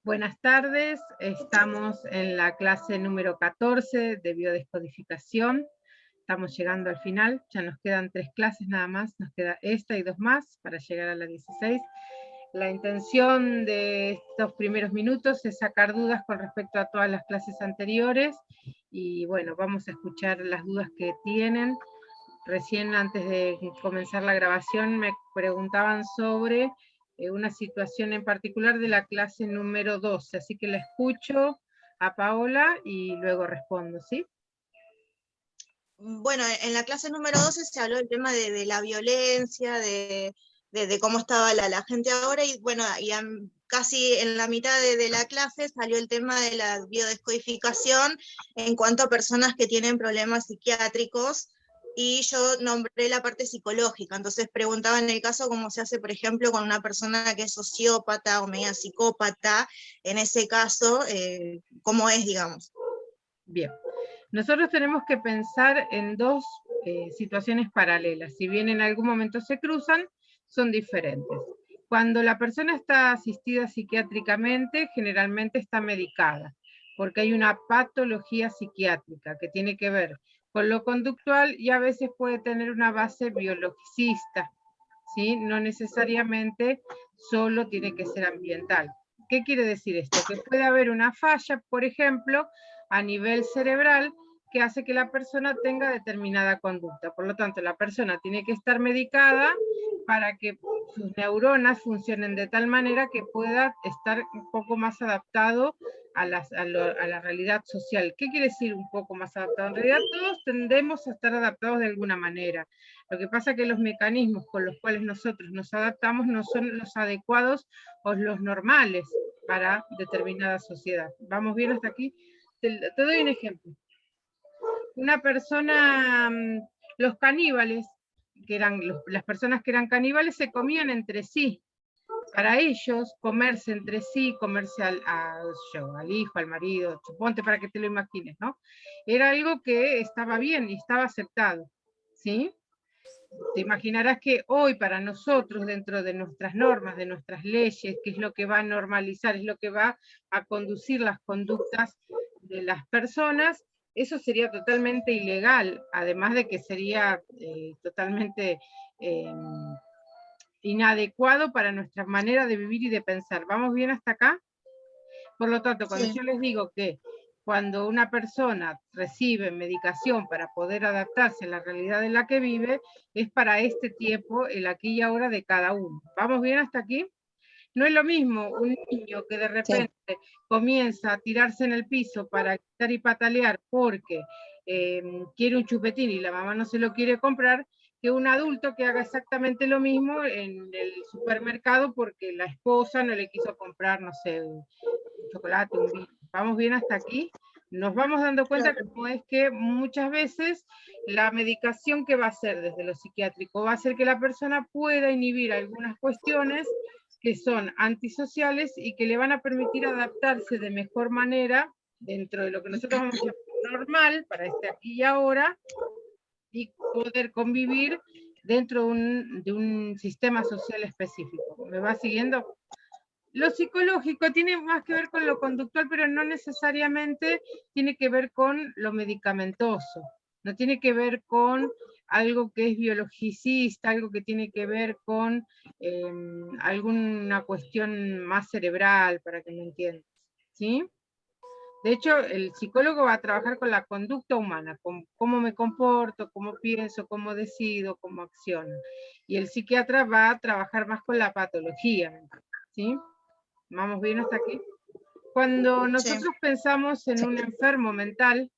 Buenas tardes, estamos en la clase número 14 de biodescodificación. Estamos llegando al final, ya nos quedan 3 clases nada más, nos queda esta y 2 más para llegar a la 16. La intención de estos primeros minutos es sacar dudas con respecto a todas las clases anteriores y bueno, vamos a escuchar las dudas que tienen. Recién antes de comenzar la grabación me preguntaban sobre una situación en particular de la clase número 12, así que la escucho a Paola y luego respondo, ¿sí? Bueno, en la clase número 12 se habló del tema de la violencia, de cómo estaba la gente ahora, y bueno, casi en la mitad de la clase salió el tema de la biodescodificación en cuanto a personas que tienen problemas psiquiátricos, y yo nombré la parte psicológica. Entonces preguntaba en el caso cómo se hace, por ejemplo, con una persona que es sociópata o media psicópata, en ese caso, cómo es, digamos. Bien, nosotros tenemos que pensar en dos situaciones paralelas. Si bien en algún momento se cruzan, son diferentes. Cuando la persona está asistida psiquiátricamente, generalmente está medicada, porque hay una patología psiquiátrica que tiene que ver con lo conductual y a veces puede tener una base biologicista, ¿sí? No necesariamente solo tiene que ser ambiental. ¿Qué quiere decir esto? Que puede haber una falla, por ejemplo, a nivel cerebral que hace que la persona tenga determinada conducta. Por lo tanto, la persona tiene que estar medicada para que sus neuronas funcionen de tal manera que pueda estar un poco más adaptado a la realidad social. ¿Qué quiere decir un poco más adaptado? En realidad todos tendemos a estar adaptados de alguna manera. Lo que pasa es que los mecanismos con los cuales nosotros nos adaptamos no son los adecuados o los normales para determinada sociedad. ¿Vamos bien hasta aquí? Te doy un ejemplo. Una persona, los caníbales, que eran las personas que eran caníbales, se comían entre sí. Para ellos, comerse entre sí, comerse al hijo, al marido, suponte para que te lo imagines, ¿no? Era algo que estaba bien y estaba aceptado, ¿sí? Te imaginarás que hoy para nosotros, dentro de nuestras normas, de nuestras leyes, que es lo que va a normalizar, es lo que va a conducir las conductas de las personas, eso sería totalmente ilegal, además de que sería totalmente inadecuado para nuestra manera de vivir y de pensar. ¿Vamos bien hasta acá? Por lo tanto, cuando Sí. yo les digo que cuando una persona recibe medicación para poder adaptarse a la realidad en la que vive, es para este tiempo, el aquí y ahora de cada uno. ¿Vamos bien hasta aquí? No es lo mismo un niño que de repente Sí. comienza a tirarse en el piso para quitar y patalear porque quiere un chupetín y la mamá no se lo quiere comprar, que un adulto que haga exactamente lo mismo en el supermercado porque la esposa no le quiso comprar, no sé, un chocolate, un vino. ¿Vamos bien hasta aquí? Nos vamos dando cuenta Claro. cómo es que muchas veces la medicación que va a hacer desde lo psiquiátrico va a hacer que la persona pueda inhibir algunas cuestiones que son antisociales y que le van a permitir adaptarse de mejor manera dentro de lo que nosotros vamos a llamar normal para este aquí y ahora y poder convivir dentro de un sistema social específico. ¿Me va siguiendo? Lo psicológico tiene más que ver con lo conductual, pero no necesariamente tiene que ver con lo medicamentoso. No tiene que ver con algo que es biologicista, algo que tiene que ver con alguna cuestión más cerebral, para que me entiendas. ¿Sí? De hecho, el psicólogo va a trabajar con la conducta humana, con cómo me comporto, cómo pienso, cómo decido, cómo acciono. Y el psiquiatra va a trabajar más con la patología, ¿sí? ¿Vamos bien hasta aquí? Cuando Sí. nosotros pensamos en un enfermo mental,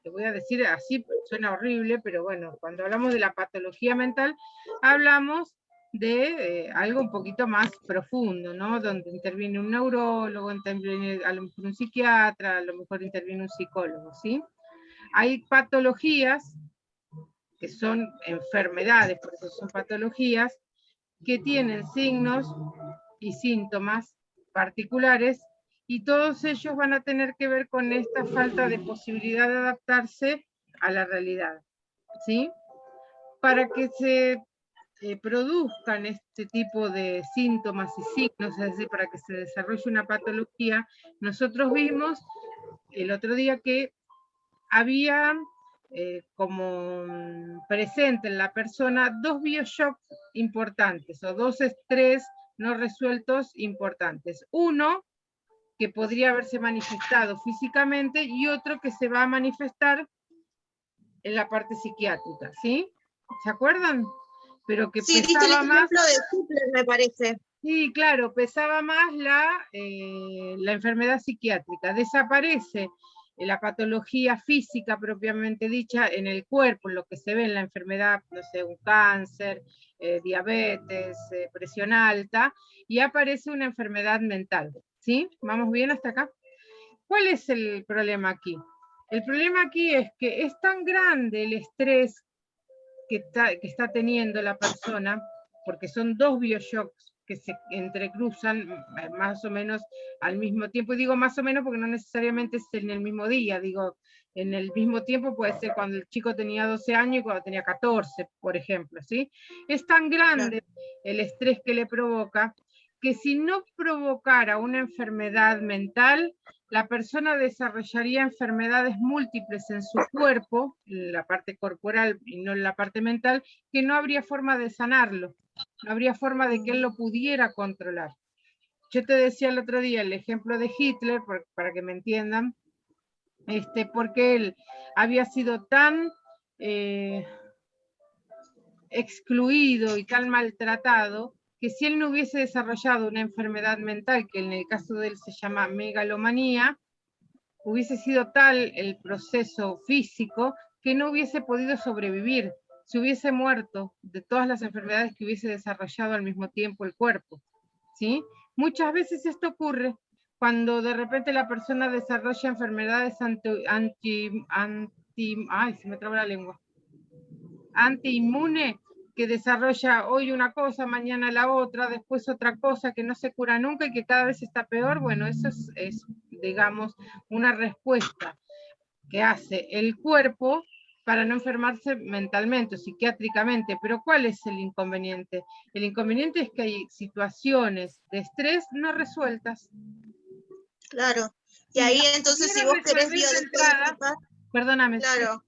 te voy a decir así, suena horrible, pero bueno, cuando hablamos de la patología mental, hablamos de algo un poquito más profundo, ¿no? Donde interviene un neurólogo, interviene a lo mejor un psiquiatra, a lo mejor interviene un psicólogo, ¿sí? Hay patologías que son enfermedades, por eso son patologías, que tienen signos y síntomas particulares y todos ellos van a tener que ver con esta falta de posibilidad de adaptarse a la realidad, ¿sí? Para que se produzcan este tipo de síntomas y signos, es decir, para que se desarrolle una patología, nosotros vimos el otro día que había como presente en la persona dos bioshocks importantes o dos estrés no resueltos importantes. Uno que podría haberse manifestado físicamente y otro que se va a manifestar en la parte psiquiátrica, ¿sí? ¿Se acuerdan? Pero que Sí, diste el pesaba más. ejemplo de Hitler, me parece. Sí, claro, pesaba más la enfermedad psiquiátrica. Desaparece la patología física propiamente dicha en el cuerpo, lo que se ve en la enfermedad, no sé, un cáncer, diabetes, presión alta, y aparece una enfermedad mental. ¿Sí? ¿Vamos bien hasta acá? ¿Cuál es el problema aquí? El problema aquí es que es tan grande el estrés que está teniendo la persona, porque son dos bioshocks que se entrecruzan más o menos al mismo tiempo, y digo más o menos porque no necesariamente es en el mismo día, digo en el mismo tiempo puede ser cuando el chico tenía 12 años y cuando tenía 14, por ejemplo, ¿sí? Es tan grande el estrés que le provoca que si no provocara una enfermedad mental, la persona desarrollaría enfermedades múltiples en su cuerpo, en la parte corporal y no en la parte mental, que no habría forma de sanarlo, no habría forma de que él lo pudiera controlar. Yo te decía el otro día el ejemplo de Hitler, para que me entiendan, porque él había sido tan excluido y tan maltratado que si él no hubiese desarrollado una enfermedad mental, que en el caso de él se llama megalomanía, hubiese sido tal el proceso físico que no hubiese podido sobrevivir, se hubiese muerto de todas las enfermedades que hubiese desarrollado al mismo tiempo el cuerpo, ¿sí? Muchas veces esto ocurre cuando de repente la persona desarrolla enfermedades ay, se me traba la lengua, antiinmune, que desarrolla hoy una cosa, mañana la otra, después otra cosa que no se cura nunca y que cada vez está peor. Bueno, eso es digamos, una respuesta que hace el cuerpo para no enfermarse mentalmente o psiquiátricamente. Pero ¿cuál es el inconveniente? El inconveniente es que hay situaciones de estrés no resueltas. Claro. Y Si ahí las entonces, si pudieras vos querés resolver de entrada, biodescodificar, perdóname. claro,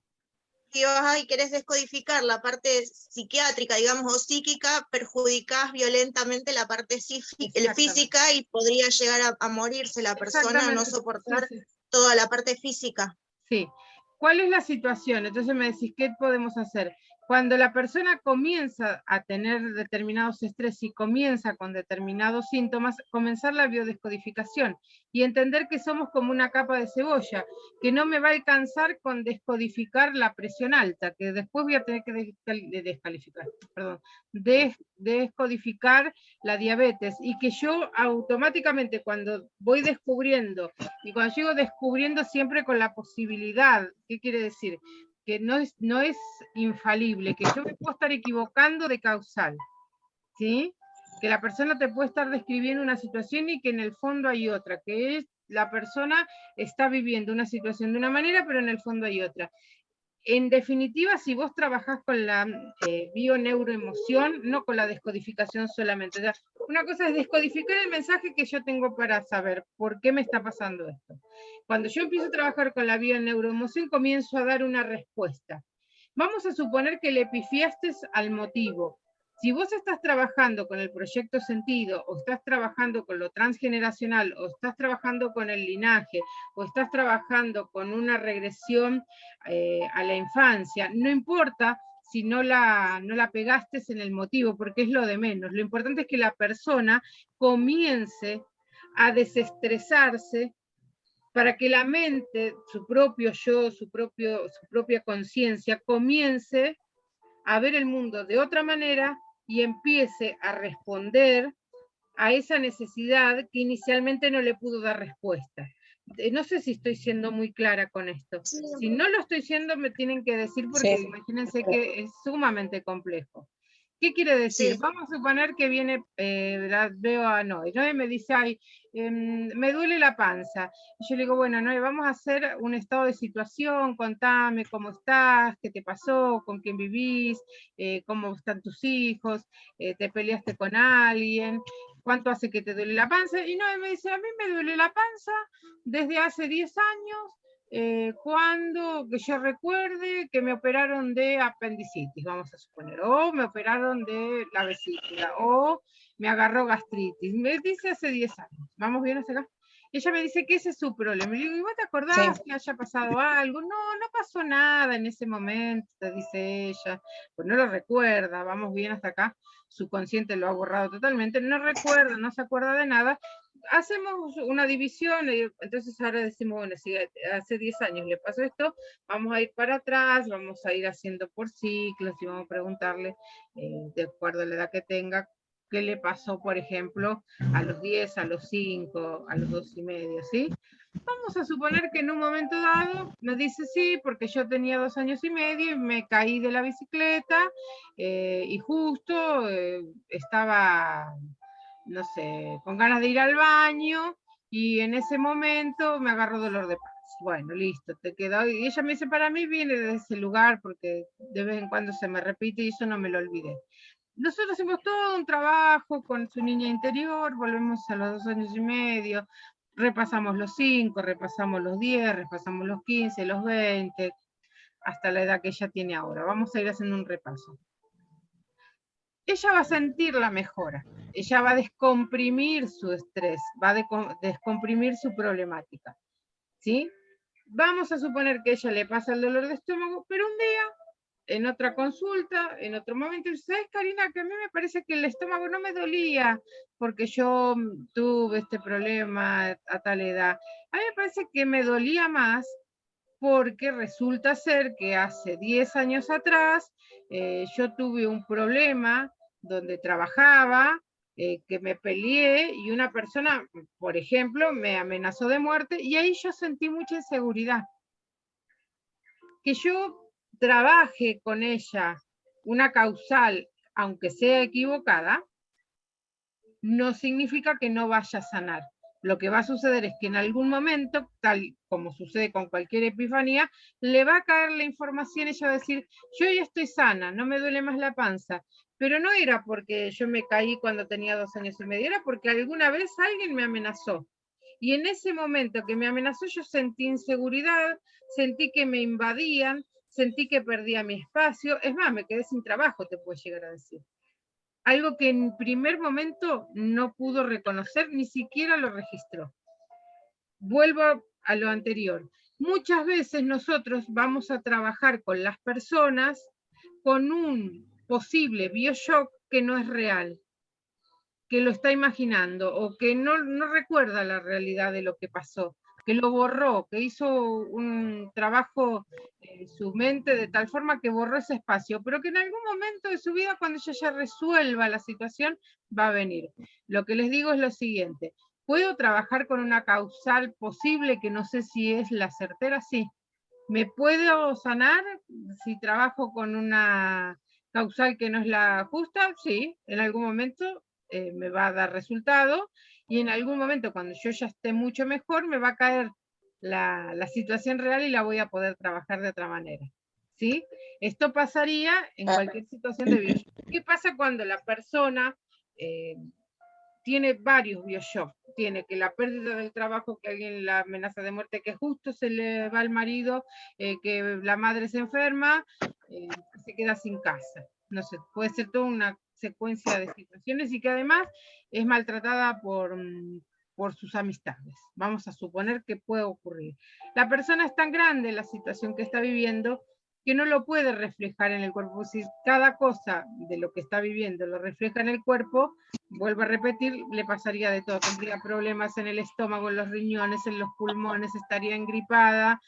si vas ahí querés descodificar la parte psiquiátrica, digamos, o psíquica, perjudicás violentamente la parte física y podría llegar a morirse la persona, no soportar Sí, sí. toda la parte física. Sí. ¿Cuál es la situación? Entonces me decís, ¿qué podemos hacer? Cuando la persona comienza a tener determinados estrés y comienza con determinados síntomas, comenzar la biodescodificación y entender que somos como una capa de cebolla, que no me va a alcanzar con descodificar la presión alta, que después voy a tener que descodificar la diabetes, y que yo automáticamente cuando voy descubriendo, y cuando llego descubriendo siempre con la posibilidad, ¿qué quiere decir? Que no es infalible, que yo me puedo estar equivocando de causal, ¿sí? Que la persona te puede estar describiendo una situación y que en el fondo hay otra, que es la persona está viviendo una situación de una manera, pero en el fondo hay otra. En definitiva, si vos trabajás con la bioneuroemoción, no con la descodificación solamente. O sea, una cosa es descodificar el mensaje que yo tengo para saber por qué me está pasando esto. Cuando yo empiezo a trabajar con la bioneuroemoción, comienzo a dar una respuesta. Vamos a suponer que le pifiaste al motivo. Si vos estás trabajando con el proyecto sentido, o estás trabajando con lo transgeneracional, o estás trabajando con el linaje, o estás trabajando con una regresión a la infancia, no importa si no la pegaste en el motivo, porque es lo de menos. Lo importante es que la persona comience a desestresarse para que la mente, su propio yo, su propia conciencia, comience a ver el mundo de otra manera y empiece a responder a esa necesidad que inicialmente no le pudo dar respuesta. No sé si estoy siendo muy clara con esto. Sí. Si no lo estoy siendo, me tienen que decir, porque sí, imagínense que es sumamente complejo. ¿Qué quiere decir? Sí, Vamos a suponer que viene, veo a Noé. Noé me dice, ay, me duele la panza. Y yo le digo, bueno, Noé, vamos a hacer un estado de situación, contame cómo estás, qué te pasó, con quién vivís, cómo están tus hijos, te peleaste con alguien, cuánto hace que te duele la panza. Y Noé me dice, a mí me duele la panza desde hace 10 años, cuando que yo recuerde que me operaron de apendicitis, vamos a suponer, o me operaron de la vesícula, o me agarró gastritis. Me dice hace 10 años. ¿Vamos bien hasta acá? Ella me dice que ese es su problema. Y le digo, ¿y vos te sí. acordás que haya pasado algo? No, no pasó nada en ese momento, dice ella. Pues no lo recuerda, vamos bien hasta acá. Su consciente lo ha borrado totalmente, no recuerda, no se acuerda de nada. Hacemos una división, entonces ahora decimos, bueno, si hace 10 años le pasó esto, vamos a ir para atrás, vamos a ir haciendo por ciclos y vamos a preguntarle, de acuerdo a la edad que tenga, qué le pasó, por ejemplo, a los 10, a los 5, a los 2 y medio, ¿sí? Vamos a suponer que en un momento dado me dice sí, porque yo tenía 2 años y medio y me caí de la bicicleta, y justo estaba, no sé, con ganas de ir al baño y en ese momento me agarró dolor de panza. Bueno, listo, te quedó. Y ella me dice, para mí viene de ese lugar porque de vez en cuando se me repite y eso no me lo olvidé. Nosotros hacemos todo un trabajo con su niña interior, volvemos a los 2 años y medio, repasamos los 5, repasamos los 10, repasamos los 15, los 20, hasta la edad que ella tiene ahora. Vamos a ir haciendo un repaso. Ella va a sentir la mejora, ella va a descomprimir su estrés, va a descomprimir su problemática, ¿sí? Vamos a suponer que a ella le pasa el dolor de estómago, pero un día, en otra consulta, en otro momento, ¿sabes, Karina? Que a mí me parece que el estómago no me dolía porque yo tuve este problema a tal edad. A mí me parece que me dolía más porque resulta ser que hace 10 años atrás yo tuve un problema donde trabajaba, que me peleé y una persona, por ejemplo, me amenazó de muerte y ahí yo sentí mucha inseguridad. Que yo trabaje con ella una causal, aunque sea equivocada, no significa que no vaya a sanar. Lo que va a suceder es que en algún momento, tal como sucede con cualquier epifanía, le va a caer la información y ella va a decir, yo ya estoy sana, no me duele más la panza, pero no era porque yo me caí cuando tenía 2 años y medio, era porque alguna vez alguien me amenazó. Y en ese momento que me amenazó yo sentí inseguridad, sentí que me invadían, sentí que perdía mi espacio, es más, me quedé sin trabajo, te puedo llegar a decir. Algo que en primer momento no pudo reconocer, ni siquiera lo registró. Vuelvo a lo anterior. Muchas veces nosotros vamos a trabajar con las personas con un posible bioshock que no es real, que lo está imaginando o que no recuerda la realidad de lo que pasó, que lo borró, que hizo un trabajo en su mente de tal forma que borró ese espacio, pero que en algún momento de su vida, cuando ella ya resuelva la situación, va a venir. Lo que les digo es lo siguiente, ¿puedo trabajar con una causal posible que no sé si es la certera? Sí. ¿Me puedo sanar si trabajo con una causal que no es la justa? Sí, en algún momento me va a dar resultado y en algún momento cuando yo ya esté mucho mejor me va a caer la situación real y la voy a poder trabajar de otra manera. ¿Sí? Esto pasaría en cualquier situación de vida. ¿Qué pasa cuando la persona tiene varios bioshocks? Tiene que la pérdida del trabajo, que alguien la amenaza de muerte, que justo se le va el marido, que la madre se enferma, se queda sin casa. No sé, puede ser toda una secuencia de situaciones y que además es maltratada por sus amistades. Vamos a suponer que puede ocurrir. La persona es tan grande la situación que está viviendo que no lo puede reflejar en el cuerpo. Si cada cosa de lo que está viviendo lo refleja en el cuerpo, vuelvo a repetir, le pasaría de todo, tendría problemas en el estómago, en los riñones, en los pulmones, estaría engripada,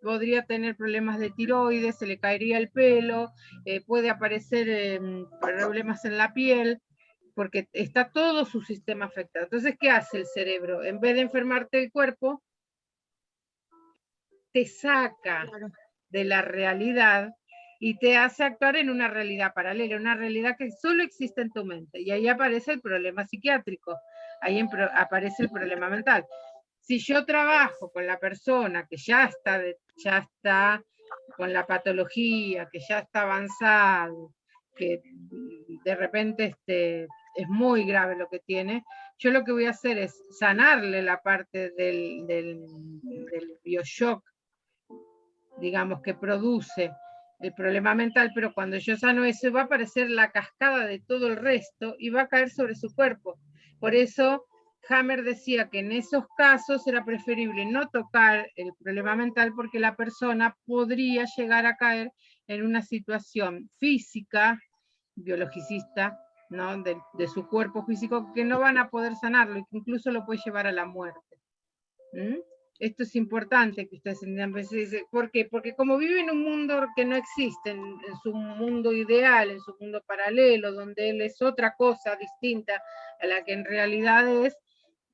podría tener problemas de tiroides, se le caería el pelo, puede aparecer problemas en la piel, porque está todo su sistema afectado. Entonces, ¿qué hace el cerebro? En vez de enfermarte el cuerpo, te saca claro. de la realidad y te hace actuar en una realidad paralela, una realidad que solo existe en tu mente. Y ahí aparece el problema psiquiátrico, ahí aparece el problema mental. Si yo trabajo con la persona que ya está con la patología, que ya está avanzado, que de repente es muy grave lo que tiene, yo lo que voy a hacer es sanarle la parte del bioshock, digamos, que produce el problema mental, pero cuando yo sano eso va a aparecer la cascada de todo el resto y va a caer sobre su cuerpo. Por eso Hammer decía que en esos casos era preferible no tocar el problema mental porque la persona podría llegar a caer en una situación física, biologicista, ¿no? de su cuerpo físico, que no van a poder sanarlo y que incluso lo puede llevar a la muerte. ¿Mm? Esto es importante que ustedes entiendan. ¿Por qué? Porque como vive en un mundo que no existe, en su mundo ideal, en su mundo paralelo, donde él es otra cosa distinta a la que en realidad es,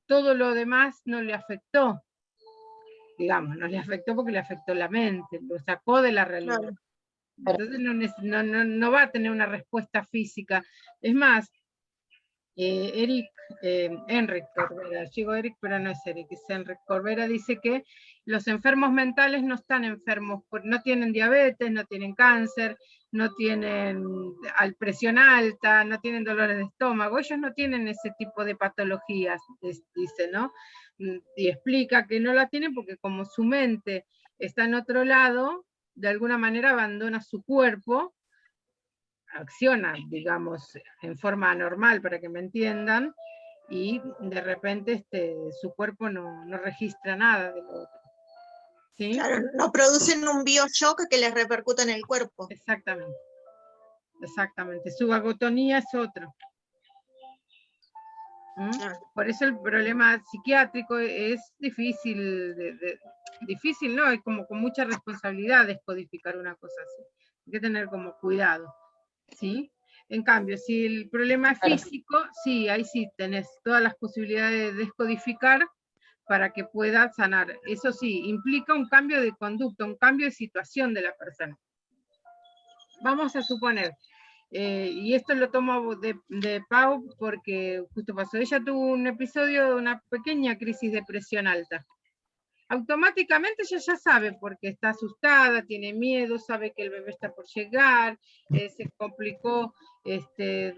todo lo demás no le afectó. Digamos, no le afectó porque le afectó la mente, lo sacó de la realidad. Claro. Entonces no va a tener una respuesta física. Es más, Enric Corbera, digo Eric, pero no es Eric, es Enric Corbera, dice que los enfermos mentales no están enfermos, no tienen diabetes, no tienen cáncer, no tienen presión alta, no tienen dolores de estómago, ellos no tienen ese tipo de patologías, dice, ¿no? Y explica que no la tienen porque como su mente está en otro lado, de alguna manera abandona su cuerpo, acciona, digamos, en forma anormal, para que me entiendan, y de repente su cuerpo no registra nada de lo otro. ¿Sí? Claro, no producen un bioshock que les repercuta en el cuerpo. Exactamente. Exactamente. Su vagotonía es otro. Claro. Por eso el problema psiquiátrico es difícil, difícil, ¿no? Es como con mucha responsabilidad descodificar una cosa así. Hay que tener como cuidado, ¿sí? En cambio, si el problema es físico, sí, ahí sí tenés todas las posibilidades de descodificar para que pueda sanar. Eso sí, implica un cambio de conducta, un cambio de situación de la persona. Vamos a suponer, y esto lo tomo de Pau porque justo pasó, ella tuvo un episodio de una pequeña crisis de presión alta. Automáticamente ella ya sabe porque está asustada, tiene miedo, sabe que el bebé está por llegar, se complicó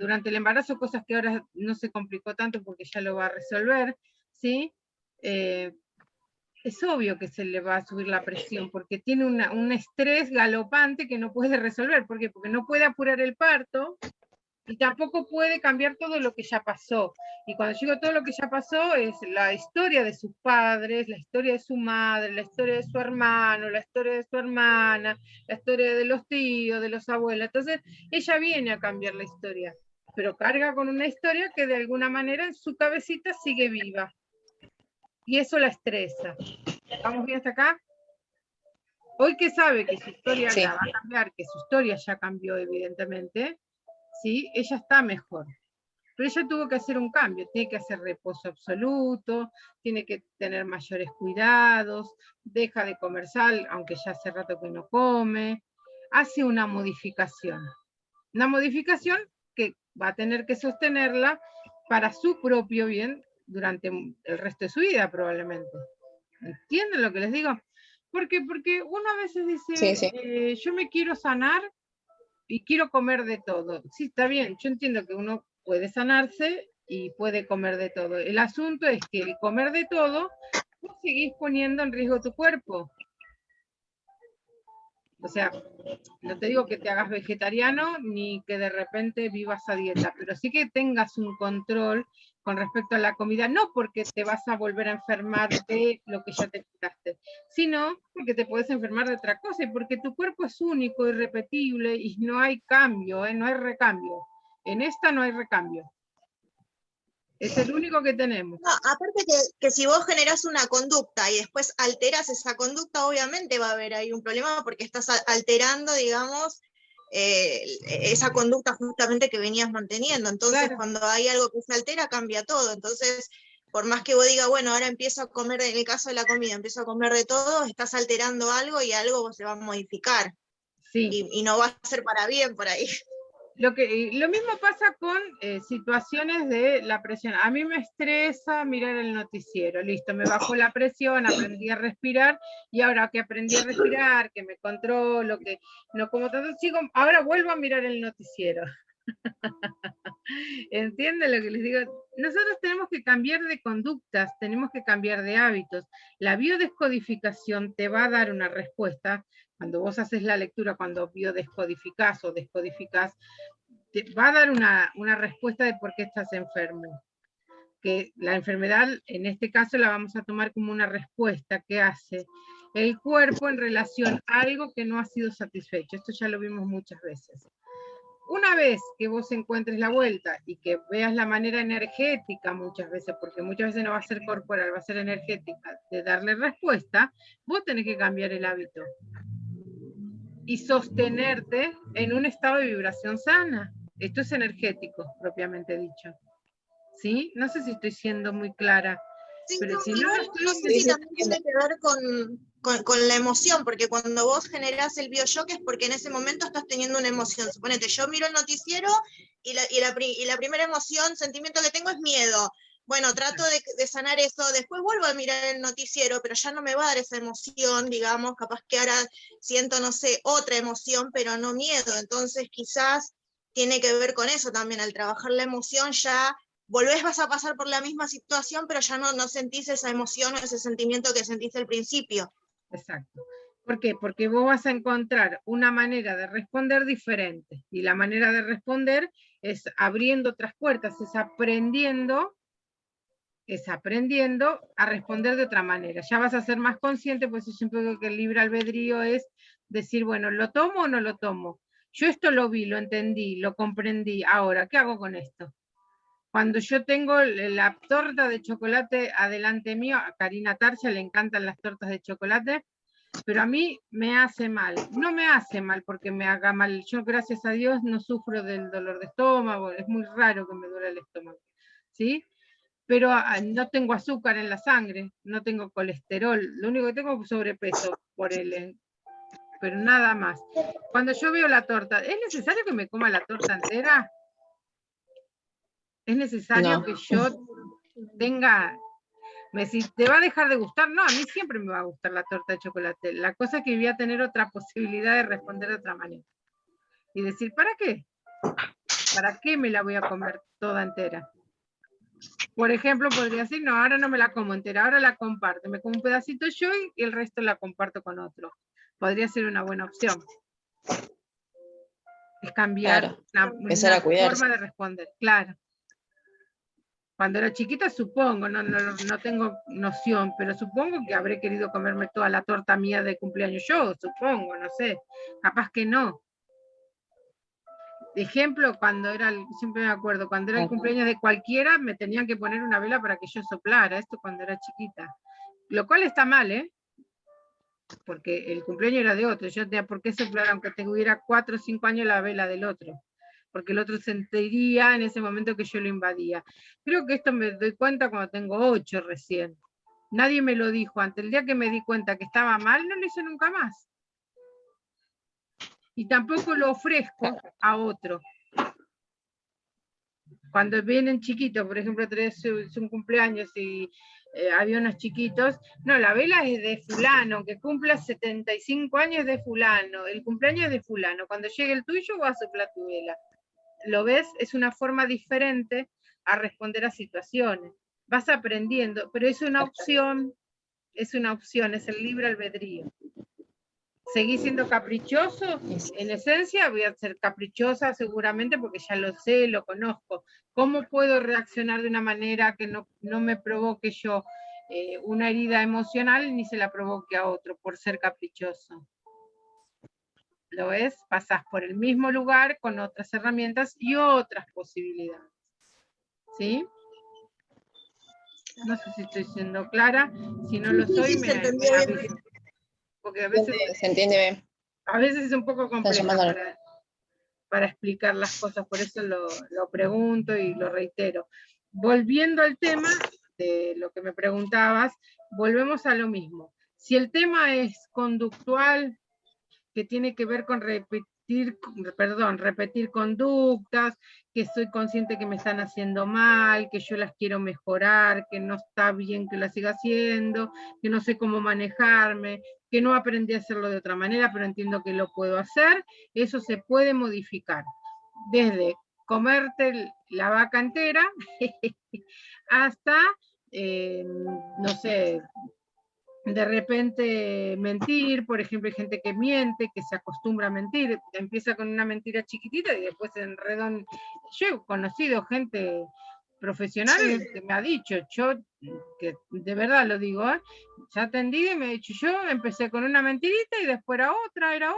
durante el embarazo, cosas que ahora no se complicó tanto porque ya lo va a resolver, ¿sí? Es obvio que se le va a subir la presión porque tiene un estrés galopante que no puede resolver. ¿Por qué? Porque no puede apurar el parto y tampoco puede cambiar todo lo que ya pasó. Y cuando digo todo lo que ya pasó es la historia de sus padres, la historia de su madre, la historia de su hermano, la historia de su hermana, la historia de los tíos, de los abuelos. Entonces ella viene a cambiar la historia, pero carga con una historia que de alguna manera en su cabecita sigue viva. Y eso la estresa. ¿Vamos bien hasta acá? Hoy que sabe que su historia ya va a cambiar, que su historia ya cambió evidentemente, ¿sí? Ella está mejor. Pero ella tuvo que hacer un cambio, tiene que hacer reposo absoluto, tiene que tener mayores cuidados, deja de comer sal, aunque ya hace rato que no come, hace una modificación que va a tener que sostenerla para su propio bien durante el resto de su vida probablemente. ¿Entienden lo que les digo? Porque uno a veces dice, sí. Yo me quiero sanar y quiero comer de todo. Sí, está bien, yo entiendo que uno puede sanarse y puede comer de todo. El asunto es que el comer de todo, tú seguís poniendo en riesgo tu cuerpo. O sea, no te digo que te hagas vegetariano ni que de repente vivas a dieta, pero sí que tengas un control con respecto a la comida, no porque te vas a volver a enfermar de lo que ya te quitaste, sino porque te puedes enfermar de otra cosa y porque tu cuerpo es único, irrepetible y no hay cambio, no hay recambio. En esta no hay recambio. Es el único que tenemos. No, aparte que si vos generás una conducta y después alteras esa conducta, obviamente va a haber ahí un problema porque estás alterando, digamos, esa conducta justamente que venías manteniendo. Entonces, claro, cuando hay algo que se altera, cambia todo. Entonces, por más que vos digas, bueno, ahora empiezo a comer, en el caso de la comida, empiezo a comer de todo, estás alterando algo y algo se va a modificar. Sí. y no va a ser para bien por ahí. Lo mismo pasa con situaciones de la presión. A mí me estresa mirar el noticiero, listo, me bajó la presión, aprendí a respirar, y ahora que aprendí a respirar, que me controlo, que no como tanto, sigo, ahora vuelvo a mirar el noticiero. ¿Entienden lo que les digo? Nosotros tenemos que cambiar de conductas, tenemos que cambiar de hábitos. La biodescodificación te va a dar una respuesta. Cuando vos haces la lectura, cuando biodescodificás o descodificás, te va a dar una respuesta de por qué estás enfermo. Que la enfermedad, en este caso, la vamos a tomar como una respuesta que hace el cuerpo en relación a algo que no ha sido satisfecho. Esto ya lo vimos muchas veces. Una vez que vos encuentres la vuelta y que veas la manera energética muchas veces, porque muchas veces no va a ser corporal, va a ser energética, de darle respuesta, vos tenés que cambiar el hábito y sostenerte en un estado de vibración sana. Esto es energético, propiamente dicho. ¿Sí? No sé si estoy siendo muy clara. Sí, Pero si igual no sé si también tiene que ver con la emoción, porque cuando vos generás el bioshock es porque en ese momento estás teniendo una emoción. Suponete, yo miro el noticiero y la primera emoción, sentimiento que tengo es miedo. Bueno, trato de sanar eso, después vuelvo a mirar el noticiero, pero ya no me va a dar esa emoción, digamos, capaz que ahora siento, no sé, otra emoción, pero no miedo. Entonces quizás tiene que ver con eso también, al trabajar la emoción ya vas a pasar por la misma situación, pero ya no sentís esa emoción o ese sentimiento que sentiste al principio. Exacto. ¿Por qué? Porque vos vas a encontrar una manera de responder diferente, y la manera de responder es abriendo otras puertas, es aprendiendo a responder de otra manera. Ya vas a ser más consciente, pues yo siempre digo que el libre albedrío es decir, bueno, ¿lo tomo o no lo tomo? Yo esto lo vi, lo entendí, lo comprendí, ahora, ¿qué hago con esto? Cuando yo tengo la torta de chocolate adelante mío, a Karina Tarja le encantan las tortas de chocolate, pero a mí me hace mal. No me hace mal porque me haga mal. Yo, gracias a Dios, no sufro del dolor de estómago, es muy raro que me duele el estómago, ¿sí? Pero no tengo azúcar en la sangre, no tengo colesterol, lo único que tengo es sobrepeso pero nada más. Cuando yo veo la torta, ¿es necesario que me coma la torta entera? ¿Es necesario que yo tenga, si te va a dejar de gustar? No, a mí siempre me va a gustar la torta de chocolate. La cosa es que voy a tener otra posibilidad de responder de otra manera. Y decir, ¿para qué? ¿Para qué me la voy a comer toda entera? Por ejemplo, podría decir, no, ahora no me la como entera, ahora la comparto. Me como un pedacito yo y el resto la comparto con otro. Podría ser una buena opción. Es cambiar una forma de responder, claro. Cuando era chiquita supongo, no tengo noción, pero supongo que habré querido comerme toda la torta mía de cumpleaños yo, supongo, no sé, capaz que no. De ejemplo, siempre me acuerdo, cuando era el cumpleaños de cualquiera, me tenían que poner una vela para que yo soplara, esto cuando era chiquita. Lo cual está mal, ¿eh? Porque el cumpleaños era de otro, yo tenía por qué soplar aunque tuviera 4 o 5 años la vela del otro, porque el otro sentiría en ese momento que yo lo invadía. Creo que esto me doy cuenta cuando tengo 8 recién. Nadie me lo dijo antes. El día que me di cuenta que estaba mal, no lo hice nunca más. Y tampoco lo ofrezco a otro. Cuando vienen chiquitos, por ejemplo, es un cumpleaños y había unos chiquitos, no, la vela es de fulano, que cumpla 75 años de fulano, el cumpleaños es de fulano, cuando llegue el tuyo vas a soplar tu vela. ¿Lo ves? Es una forma diferente a responder a situaciones. Vas aprendiendo, pero es una opción, es el libre albedrío. ¿Seguís siendo caprichoso? En esencia voy a ser caprichosa seguramente porque ya lo sé, lo conozco. ¿Cómo puedo reaccionar de una manera que no me provoque yo una herida emocional ni se la provoque a otro por ser caprichoso? ¿Lo ves? Pasás por el mismo lugar con otras herramientas y otras posibilidades. ¿Sí? No sé si estoy siendo clara. Si no lo soy, me aviso. Porque a veces se entiende bien. A veces es un poco complejo para explicar las cosas, por eso lo pregunto y lo reitero. Volviendo al tema de lo que me preguntabas, volvemos a lo mismo. Si el tema es conductual, que tiene que ver con repetir conductas, que soy consciente que me están haciendo mal, que yo las quiero mejorar, que no está bien que las siga haciendo, que no sé cómo manejarme, que no aprendí a hacerlo de otra manera, pero entiendo que lo puedo hacer. Eso se puede modificar, desde comerte la vaca entera hasta, no sé, de repente mentir. Por ejemplo, hay gente que miente, que se acostumbra a mentir, empieza con una mentira chiquitita y después se enreda. Yo he conocido gente profesional que me ha dicho, yo, que de verdad lo digo, ya atendí y me ha dicho, yo empecé con una mentirita y después era otra,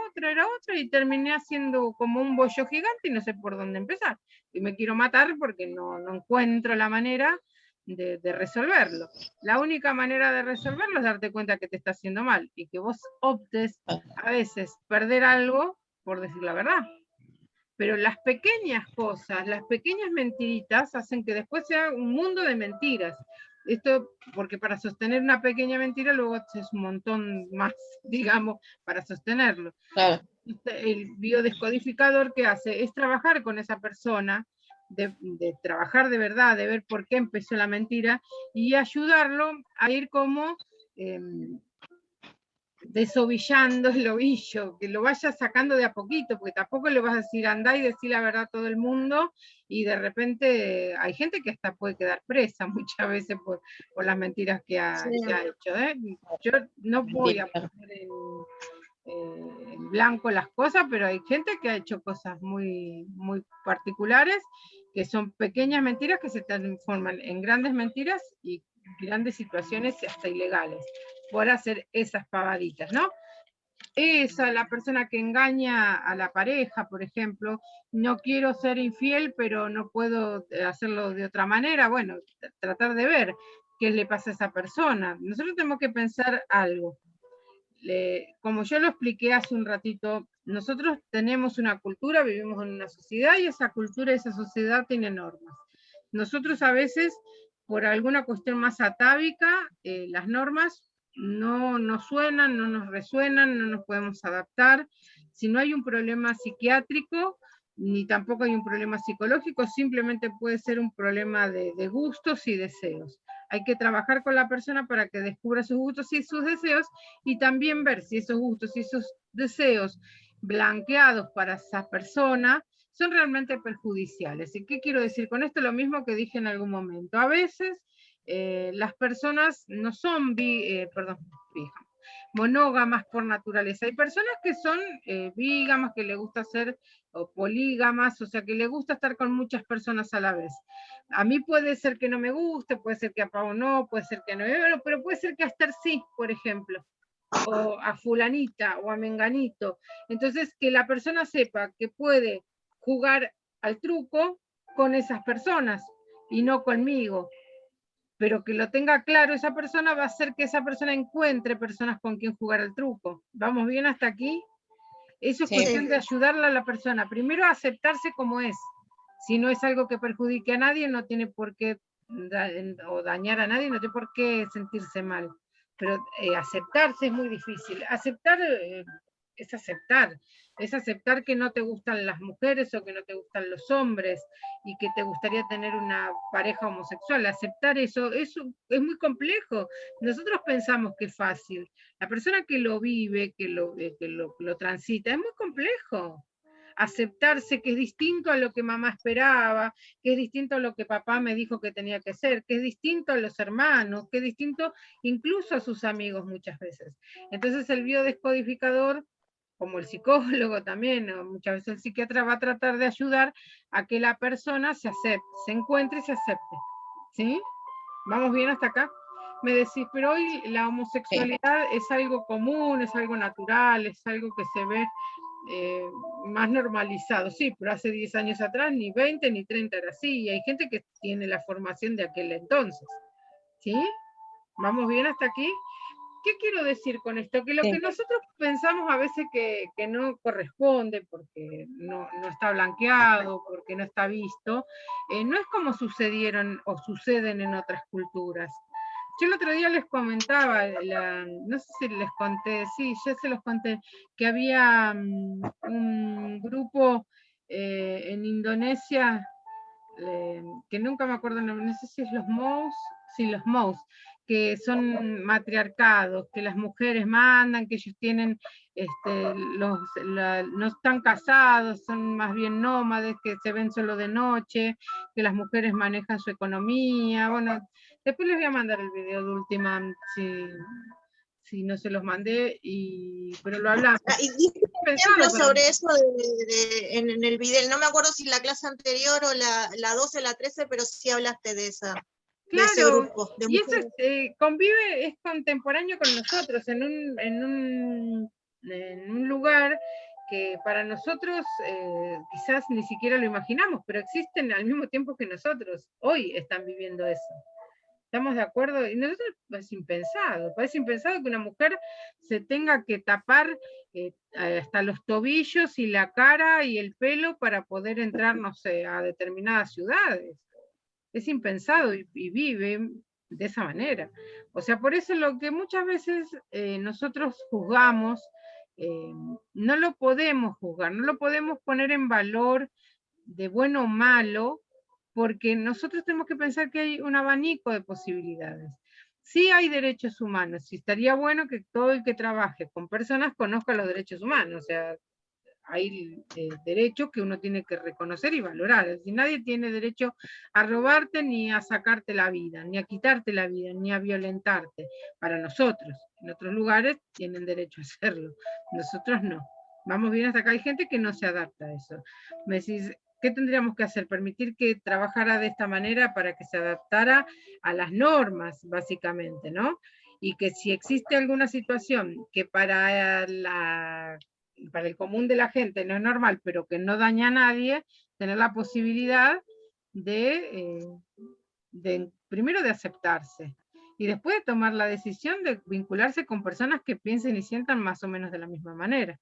y terminé haciendo como un bollo gigante y no sé por dónde empezar. Y me quiero matar porque no encuentro la manera de resolverlo. La única manera de resolverlo es darte cuenta que te está haciendo mal y que vos optes a veces perder algo por decir la verdad. Pero las pequeñas cosas, las pequeñas mentiritas hacen que después sea un mundo de mentiras. Esto porque para sostener una pequeña mentira luego es un montón más, digamos, para sostenerlo. Claro. El biodescodificador, que hace es trabajar con esa persona, de trabajar de verdad, de ver por qué empezó la mentira y ayudarlo a ir como desovillando el ovillo, que lo vaya sacando de a poquito, porque tampoco le vas a decir andá y decir la verdad a todo el mundo, y de repente hay gente que hasta puede quedar presa muchas veces por las mentiras que ha hecho. Yo no voy a poner en blanco las cosas, pero hay gente que ha hecho cosas muy, muy particulares, que son pequeñas mentiras que se transforman en grandes mentiras y grandes situaciones hasta ilegales, por hacer esas pavaditas, ¿no? Esa, la persona que engaña a la pareja, por ejemplo, no quiero ser infiel, pero no puedo hacerlo de otra manera. Bueno, tratar de ver qué le pasa a esa persona. Nosotros tenemos que pensar algo. Como yo lo expliqué hace un ratito, nosotros tenemos una cultura, vivimos en una sociedad y esa cultura, esa sociedad tiene normas. Nosotros a veces, por alguna cuestión más atávica, las normas no nos suenan, no nos resuenan, no nos podemos adaptar. Si no hay un problema psiquiátrico, ni tampoco hay un problema psicológico, simplemente puede ser un problema de gustos y deseos. Hay que trabajar con la persona para que descubra sus gustos y sus deseos, y también ver si esos gustos y esos deseos blanqueados para esa persona son realmente perjudiciales. ¿Y qué quiero decir con esto? Lo mismo que dije en algún momento. A veces las personas no son monógamas por naturaleza. Hay personas que son bígamas, que les gusta ser, o polígamas, o sea, que les gusta estar con muchas personas a la vez. A mí puede ser que no me guste, puede ser que a Pau no, puede ser que no, pero puede ser que a Esther sí, por ejemplo, o a fulanita, o a menganito. Entonces, que la persona sepa que puede jugar al truco con esas personas y no conmigo, pero que lo tenga claro esa persona, va a hacer que esa persona encuentre personas con quien jugar al truco. ¿Vamos bien hasta aquí? Eso es cuestión de ayudarle a la persona, primero a aceptarse como es. Si no es algo que perjudique a nadie, no tiene por qué o dañar a nadie, no tiene por qué sentirse mal. Pero aceptarse es muy difícil. Aceptar es aceptar que no te gustan las mujeres o que no te gustan los hombres y que te gustaría tener una pareja homosexual. Aceptar eso es muy complejo. Nosotros pensamos que es fácil. La persona que lo vive, que lo transita, es muy complejo. Aceptarse que es distinto a lo que mamá esperaba, que es distinto a lo que papá me dijo que tenía que ser, que es distinto a los hermanos, que es distinto incluso a sus amigos muchas veces. Entonces el biodescodificador, como el psicólogo también, o muchas veces el psiquiatra, va a tratar de ayudar a que la persona se acepte, se encuentre y se acepte. ¿Sí? ¿Vamos bien hasta acá? Me decís, pero hoy la homosexualidad es algo común, es algo natural, es algo que se ve más normalizado. Sí, pero hace 10 años atrás ni 20 ni 30 era así, y hay gente que tiene la formación de aquel entonces. ¿Sí? ¿Vamos bien hasta aquí? ¿Qué quiero decir con esto? Que lo que nosotros pensamos a veces que no corresponde, porque no está blanqueado, porque no está visto, no es como sucedieron o suceden en otras culturas. Yo el otro día les comentaba, no sé si les conté, sí, ya se los conté, que había un grupo en Indonesia, que nunca me acuerdo el nombre, no sé si es los Mous, sí, los Mous, que son matriarcados, que las mujeres mandan, que ellos tienen, no están casados, son más bien nómades, que se ven solo de noche, que las mujeres manejan su economía. Bueno, después les voy a mandar el video de última, si no se los mandé, pero lo hablamos. Y diste un ejemplo sobre eso en el video, no me acuerdo si la clase anterior o la 12 o la 13, pero sí hablaste de esa. Claro, de ese grupo, de y eso convive, es contemporáneo con nosotros en un lugar que para nosotros quizás ni siquiera lo imaginamos, pero existen al mismo tiempo que nosotros. Hoy están viviendo eso. ¿Estamos de acuerdo? Y nosotros parece impensado que una mujer se tenga que tapar hasta los tobillos y la cara y el pelo para poder entrar, no sé, a determinadas ciudades. Es impensado y vive de esa manera. O sea, por eso lo que muchas veces nosotros juzgamos, no lo podemos juzgar, no lo podemos poner en valor de bueno o malo, porque nosotros tenemos que pensar que hay un abanico de posibilidades. Sí hay derechos humanos, y estaría bueno que todo el que trabaje con personas conozca los derechos humanos, o sea, hay derechos que uno tiene que reconocer y valorar. Es decir, nadie tiene derecho a robarte ni a sacarte la vida, ni a quitarte la vida, ni a violentarte. Para nosotros, en otros lugares tienen derecho a hacerlo, nosotros no. Vamos bien hasta acá, hay gente que no se adapta a eso. Me decís, ¿qué tendríamos que hacer? Permitir que trabajara de esta manera para que se adaptara a las normas, básicamente, ¿no? Y que si existe alguna situación que para el común de la gente no es normal, pero que no daña a nadie, tener la posibilidad primero de aceptarse y después de tomar la decisión de vincularse con personas que piensen y sientan más o menos de la misma manera.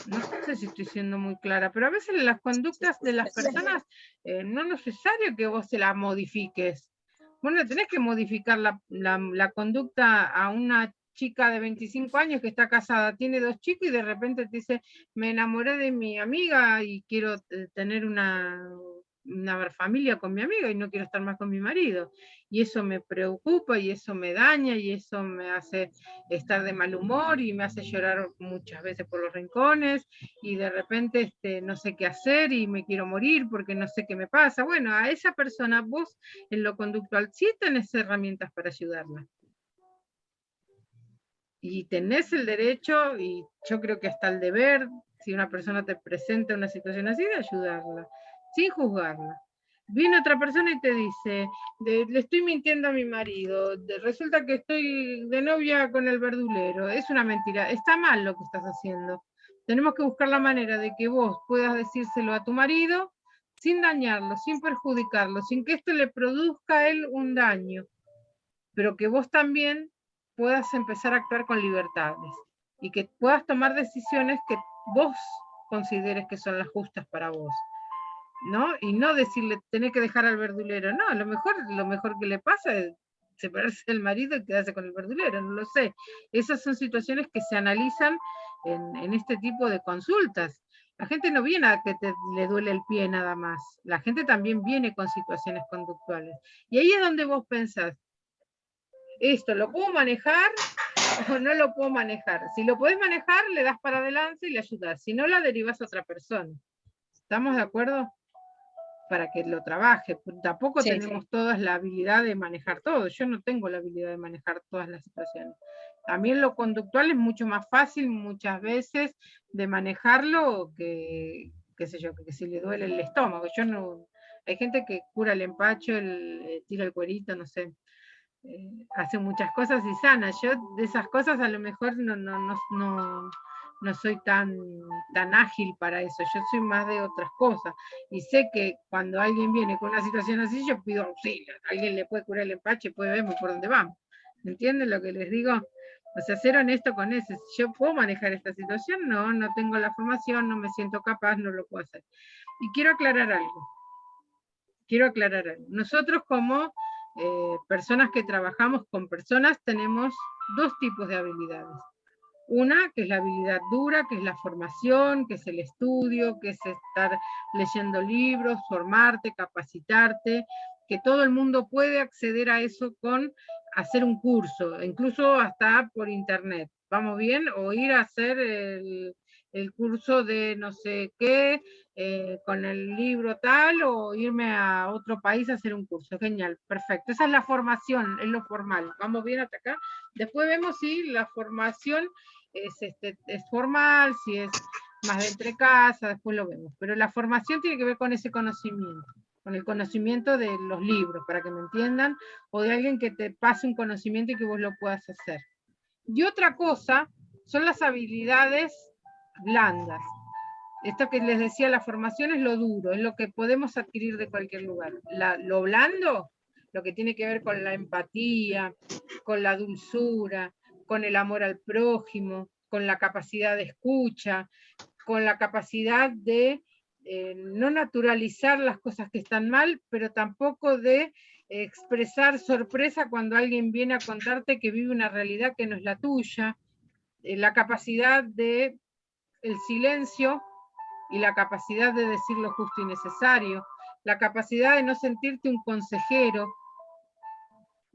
No sé si estoy siendo muy clara, pero a veces las conductas de las personas no es necesario que vos se las modifiques. Bueno, tenés que modificar la conducta a una chica de 25 años que está casada, tiene 2 chicos y de repente te dice, me enamoré de mi amiga y quiero tener una familia con mi amiga y no quiero estar más con mi marido. Y eso me preocupa y eso me daña y eso me hace estar de mal humor y me hace llorar muchas veces por los rincones y de repente no sé qué hacer y me quiero morir porque no sé qué me pasa. Bueno, a esa persona vos en lo conductual sí tenés herramientas para ayudarla. Y tenés el derecho, y yo creo que hasta el deber, si una persona te presenta una situación así, de ayudarla, sin juzgarla. Viene otra persona y te dice, le estoy mintiendo a mi marido, resulta que estoy de novia con el verdulero, es una mentira, está mal lo que estás haciendo. Tenemos que buscar la manera de que vos puedas decírselo a tu marido sin dañarlo, sin perjudicarlo, sin que esto le produzca a él un daño, pero que vos también puedas empezar a actuar con libertades y que puedas tomar decisiones que vos consideres que son las justas para vos, ¿no? Y no decirle, tenés que dejar al verdulero, no, lo mejor que le pasa es separarse del marido y quedarse con el verdulero, no lo sé. Esas son situaciones que se analizan en este tipo de consultas. La gente no viene a que le duele el pie nada más, la gente también viene con situaciones conductuales. Y ahí es donde vos pensás, esto, ¿lo puedo manejar o no lo puedo manejar? Si lo podés manejar, le das para adelante y le ayudas. Si no, la derivas a otra persona. ¿Estamos de acuerdo? Para que lo trabaje. Tampoco tenemos todas la habilidad de manejar todo. Yo no tengo la habilidad de manejar todas las situaciones. También lo conductual es mucho más fácil muchas veces de manejarlo que, qué sé yo, que si le duele el estómago. Yo no, hay gente que cura el empacho, tira el cuerito, no sé. Hace muchas cosas y sana. Yo de esas cosas a lo mejor no soy tan ágil para eso. Yo soy más de otras cosas. Y sé que cuando alguien viene con una situación así, yo pido auxilio. Alguien le puede curar el empache, puede verme por dónde vamos. ¿Me entienden lo que les digo? O sea, ser honesto con eso. Si yo puedo manejar esta situación, no tengo la formación, no me siento capaz, no lo puedo hacer. Y quiero aclarar algo. Nosotros como personas que trabajamos con personas tenemos dos tipos de habilidades. Una, que es la habilidad dura, que es la formación, que es el estudio, que es estar leyendo libros, formarte, capacitarte, que todo el mundo puede acceder a eso con hacer un curso, incluso hasta por internet. ¿Vamos bien? O ir a hacer el curso de no sé qué, con el libro tal, o irme a otro país a hacer un curso. Genial, perfecto. Esa es la formación, es lo formal. ¿Vamos bien hasta acá? Después vemos si la formación es formal, si es más de entre casa, después lo vemos. Pero la formación tiene que ver con ese conocimiento, con el conocimiento de los libros, para que me entiendan, o de alguien que te pase un conocimiento y que vos lo puedas hacer. Y otra cosa son las habilidades blandas. Esto que les decía, la formación es lo duro, es lo que podemos adquirir de cualquier lugar. Lo blando, lo que tiene que ver con la empatía, con la dulzura, con el amor al prójimo, con la capacidad de escucha, con la capacidad de no naturalizar las cosas que están mal, pero tampoco de expresar sorpresa cuando alguien viene a contarte que vive una realidad que no es la tuya, la capacidad de el silencio y la capacidad de decir lo justo y necesario, la capacidad de no sentirte un consejero,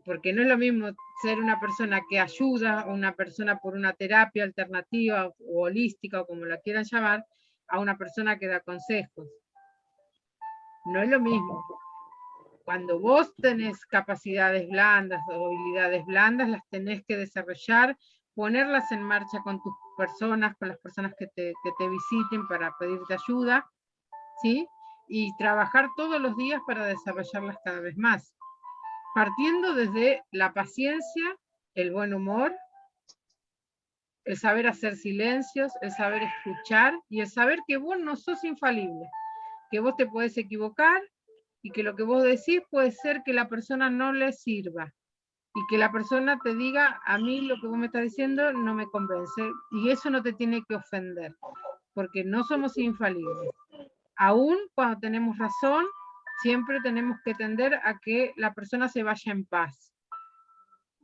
porque no es lo mismo ser una persona que ayuda, o una persona por una terapia alternativa o holística, o como la quieran llamar, a una persona que da consejos. No es lo mismo. Cuando vos tenés capacidades blandas o habilidades blandas, las tenés que desarrollar, ponerlas en marcha con tus personas, con las personas que te visiten para pedirte ayuda, ¿sí? Y trabajar todos los días para desarrollarlas cada vez más. Partiendo desde la paciencia, el buen humor, el saber hacer silencios, el saber escuchar y el saber que vos no sos infalible, que vos te podés equivocar y que lo que vos decís puede ser que la persona no le sirva y que la persona te diga, a mí lo que vos me estás diciendo no me convence, y eso no te tiene que ofender, porque no somos infalibles. Aún cuando tenemos razón, siempre tenemos que tender a que la persona se vaya en paz.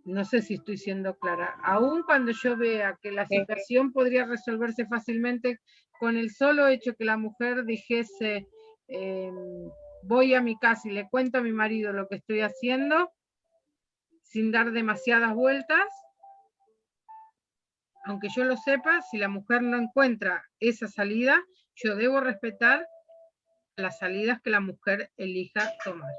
No sé si estoy siendo clara. Aún cuando yo vea que la situación podría resolverse fácilmente con el solo hecho que la mujer dijese, voy a mi casa y le cuento a mi marido lo que estoy haciendo, sin dar demasiadas vueltas, aunque yo lo sepa, si la mujer no encuentra esa salida, yo debo respetar las salidas que la mujer elija tomar.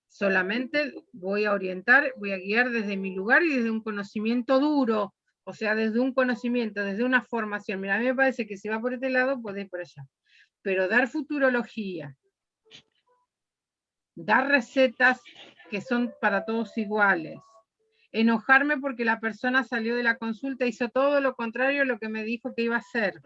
Solamente voy a orientar, voy a guiar desde mi lugar y desde un conocimiento duro, o sea, desde un conocimiento, desde una formación. Mira, a mí me parece que si va por este lado, puede ir por allá. Pero dar futurología, dar recetas que son para todos iguales, enojarme porque la persona salió de la consulta e hizo todo lo contrario a lo que me dijo que iba a hacer,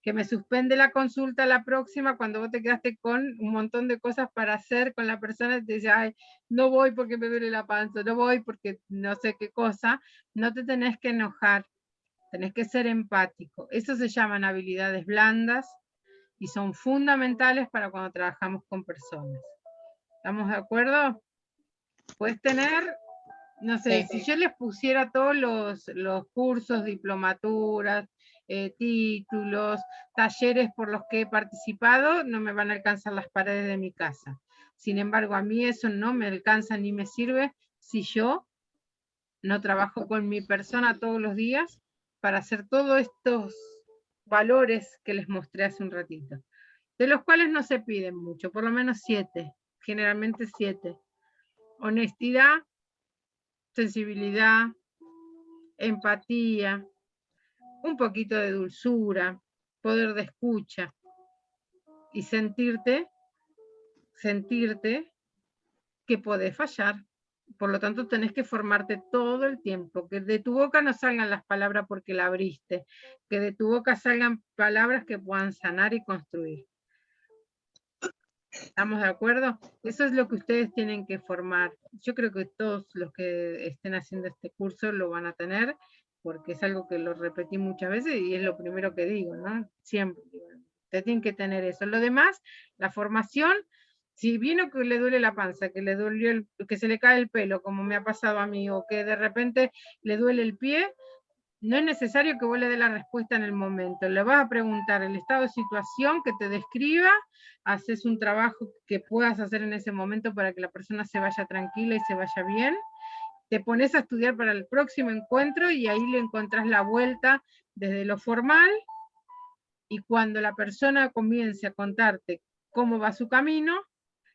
que me suspende la consulta la próxima cuando vos te quedaste con un montón de cosas para hacer con la persona y te dice, ay, no voy porque me duele la panza, no voy porque no sé qué cosa, no te tenés que enojar, tenés que ser empático. Eso se llaman habilidades blandas y son fundamentales para cuando trabajamos con personas. ¿Estamos de acuerdo? Puedes tener, no sé, si yo les pusiera todos los cursos, diplomaturas, títulos, talleres por los que he participado, no me van a alcanzar las paredes de mi casa. Sin embargo, a mí eso no me alcanza ni me sirve si yo no trabajo con mi persona todos los días para hacer todos estos valores que les mostré hace un ratito, de los cuales no se piden mucho, por lo menos 7, generalmente 7. Honestidad, sensibilidad, empatía, un poquito de dulzura, poder de escucha y sentirte que podés fallar. Por lo tanto, tenés que formarte todo el tiempo, que de tu boca no salgan las palabras porque la abriste, que de tu boca salgan palabras que puedan sanar y construir. ¿Estamos de acuerdo? Eso es lo que ustedes tienen que formar. Yo creo que todos los que estén haciendo este curso lo van a tener, porque es algo que lo repetí muchas veces y es lo primero que digo, ¿no? Siempre. Ustedes tienen que tener eso. Lo demás, la formación, Si vino que le duele la panza, que le dolió, que se le cae el pelo, como me ha pasado a mí, o que de repente le duele el pie, no es necesario que vos le dé la respuesta en el momento. Le vas a preguntar el estado de situación, que te describa, haces un trabajo que puedas hacer en ese momento para que la persona se vaya tranquila y se vaya bien. Te pones a estudiar para el próximo encuentro y ahí le encontrás la vuelta desde lo formal, y cuando la persona comience a contarte cómo va su camino,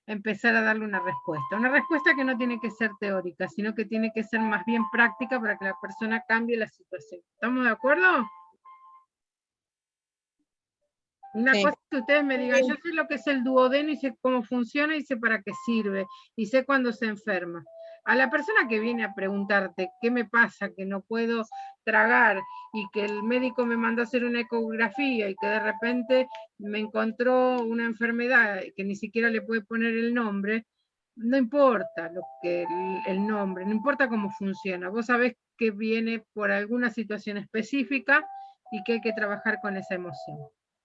empezar a darle una respuesta. Una respuesta que no tiene que ser teórica, sino que tiene que ser más bien práctica para que la persona cambie la situación. ¿Estamos de acuerdo? Una cosa es que ustedes me digan, yo sé lo que es el duodeno y sé cómo funciona y sé para qué sirve y sé cuándo se enferma. A la persona que viene a preguntarte qué me pasa, que no puedo tragar y que el médico me mandó a hacer una ecografía y que de repente me encontró una enfermedad que ni siquiera le puede poner el nombre, no importa el nombre, no importa cómo funciona. Vos sabés que viene por alguna situación específica y que hay que trabajar con esa emoción.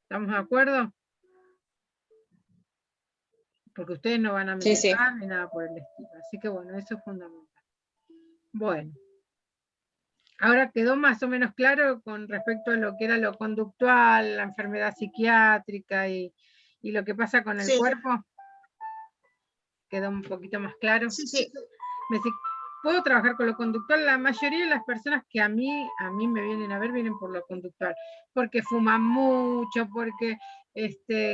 ¿Estamos de acuerdo? Porque ustedes no van a meditar ni nada por el estilo. Así que bueno, eso es fundamental. Bueno. Ahora quedó más o menos claro con respecto a lo que era lo conductual, la enfermedad psiquiátrica y lo que pasa con el cuerpo. ¿Quedó un poquito más claro? Sí. ¿Puedo trabajar con lo conductual? La mayoría de las personas que a mí me vienen a ver vienen por lo conductual, porque fuman mucho, porque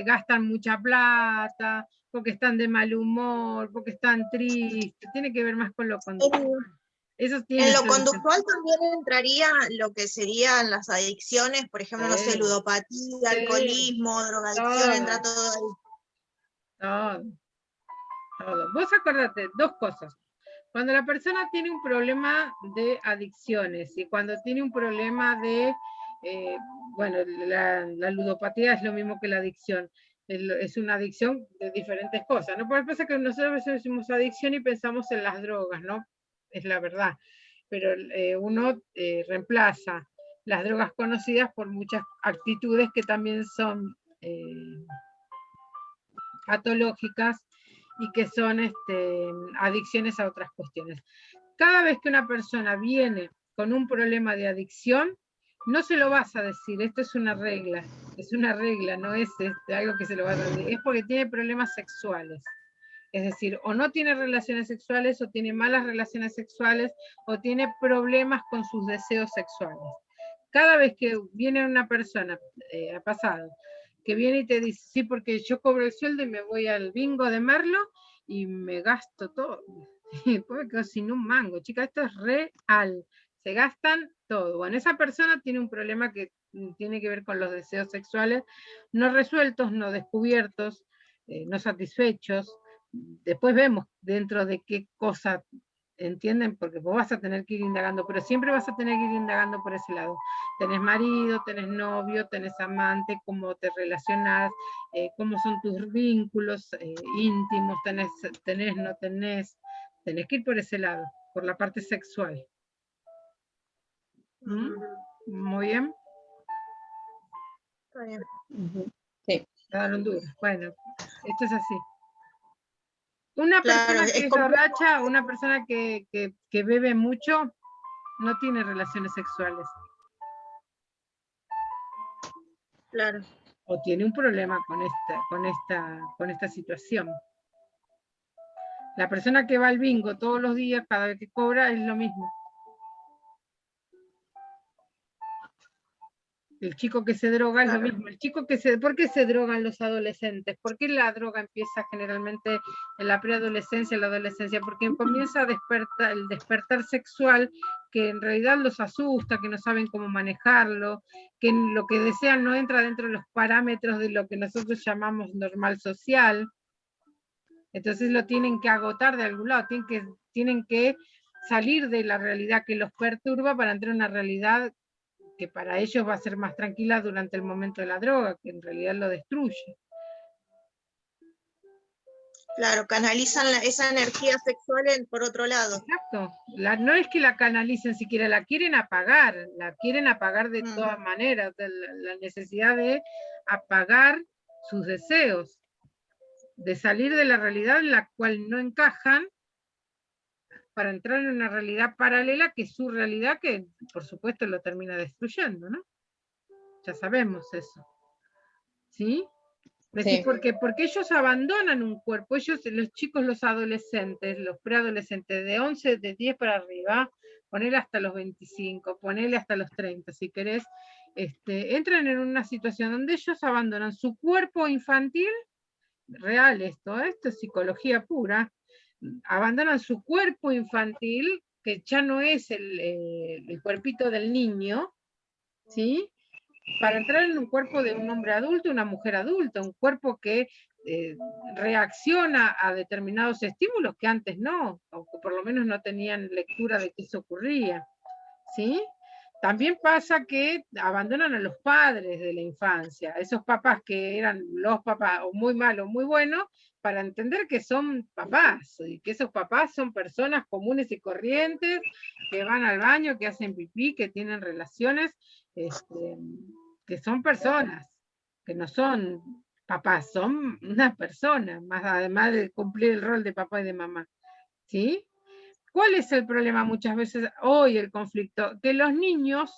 gastan mucha plata, porque están de mal humor, porque están tristes, tiene que ver más con lo conductual. En lo conductual también entraría lo que serían las adicciones, por ejemplo, no sé, ludopatía, alcoholismo, drogadicción, entra todo ahí. Todo. Vos acordate, dos cosas. Cuando la persona tiene un problema de adicciones y cuando tiene un problema de, bueno, la ludopatía es lo mismo que la adicción. Es una adicción de diferentes cosas, ¿no? Porque pasa que nosotros a veces decimos adicción y pensamos en las drogas, ¿no? Es la verdad. Pero uno reemplaza las drogas conocidas por muchas actitudes que también son patológicas y que son adicciones a otras cuestiones. Cada vez que una persona viene con un problema de adicción, no se lo vas a decir, esto es una regla, no es algo que se lo vas a decir, es porque tiene problemas sexuales. Es decir, o no tiene relaciones sexuales, o tiene malas relaciones sexuales, o tiene problemas con sus deseos sexuales. Cada vez que viene una persona, ha pasado, que viene y te dice, sí, porque yo cobro el sueldo y me voy al bingo de Merlo y me gasto todo. Y después me quedo sin un mango. Chica, esto es real. Se gastan todo. Bueno, esa persona tiene un problema que tiene que ver con los deseos sexuales no resueltos, no descubiertos, no satisfechos. Después vemos dentro de qué cosa, ¿entienden? Porque vos vas a tener que ir indagando, pero siempre vas a tener que ir indagando por ese lado. Tenés marido, tenés novio, tenés amante, cómo te relacionás, cómo son tus vínculos íntimos, tenés, no tenés que ir por ese lado, por la parte sexual. Muy bien. Está bien. Sí. Quedaron dudas. Bueno, esto es así. Una persona que es borracha, una persona que bebe mucho, no tiene relaciones sexuales. Claro. O tiene un problema con esta situación. La persona que va al bingo todos los días, cada vez que cobra, es lo mismo. El chico que se droga es lo mismo. ¿Por qué se drogan los adolescentes? ¿Por qué la droga empieza generalmente en la preadolescencia, en la adolescencia? Porque comienza el despertar sexual, que en realidad los asusta, que no saben cómo manejarlo, que lo que desean no entra dentro de los parámetros de lo que nosotros llamamos normal social. Entonces lo tienen que agotar de algún lado, tienen que salir de la realidad que los perturba para entrar en una realidad que para ellos va a ser más tranquila durante el momento de la droga, que en realidad lo destruye. Claro, canalizan esa energía sexual por otro lado. Exacto. No es que la canalicen siquiera, la quieren apagar de todas maneras, la necesidad de apagar sus deseos. de salir de la realidad en la cual no encajan, para entrar en una realidad paralela que es su realidad, que por supuesto lo termina destruyendo, ¿no? Ya sabemos eso. ¿Sí? ¿Me decís Sí. por qué? Porque ellos abandonan un cuerpo, ellos, los chicos, los adolescentes, los preadolescentes, de 11, de 10 para arriba, ponele hasta los 25, ponele hasta los 30, si querés, entran en una situación donde ellos abandonan su cuerpo infantil, real esto es psicología pura, abandonan su cuerpo infantil, que ya no es el cuerpito del niño, ¿sí? Para entrar en un cuerpo de un hombre adulto, una mujer adulta, un cuerpo que reacciona a determinados estímulos que antes no, o que por lo menos no tenían lectura de que eso ocurría, ¿sí? También pasa que abandonan a los padres de la infancia, esos papás que eran los papás o muy malos o muy buenos, para entender que son papás, y que esos papás son personas comunes y corrientes, que van al baño, que hacen pipí, que tienen relaciones, que son personas, que no son papás, son una persona, más además de cumplir el rol de papá y de mamá, ¿sí? ¿Cuál es el problema muchas veces hoy, el conflicto? Que los niños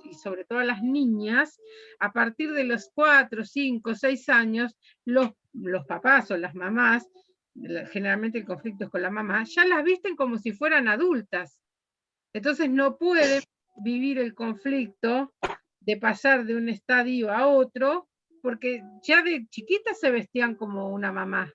y sobre todo las niñas, a partir de los 4, 5, 6 años, los papás o las mamás, generalmente el conflicto es con la mamá, ya las visten como si fueran adultas. Entonces no pueden vivir el conflicto de pasar de un estadio a otro, porque ya de chiquitas se vestían como una mamá.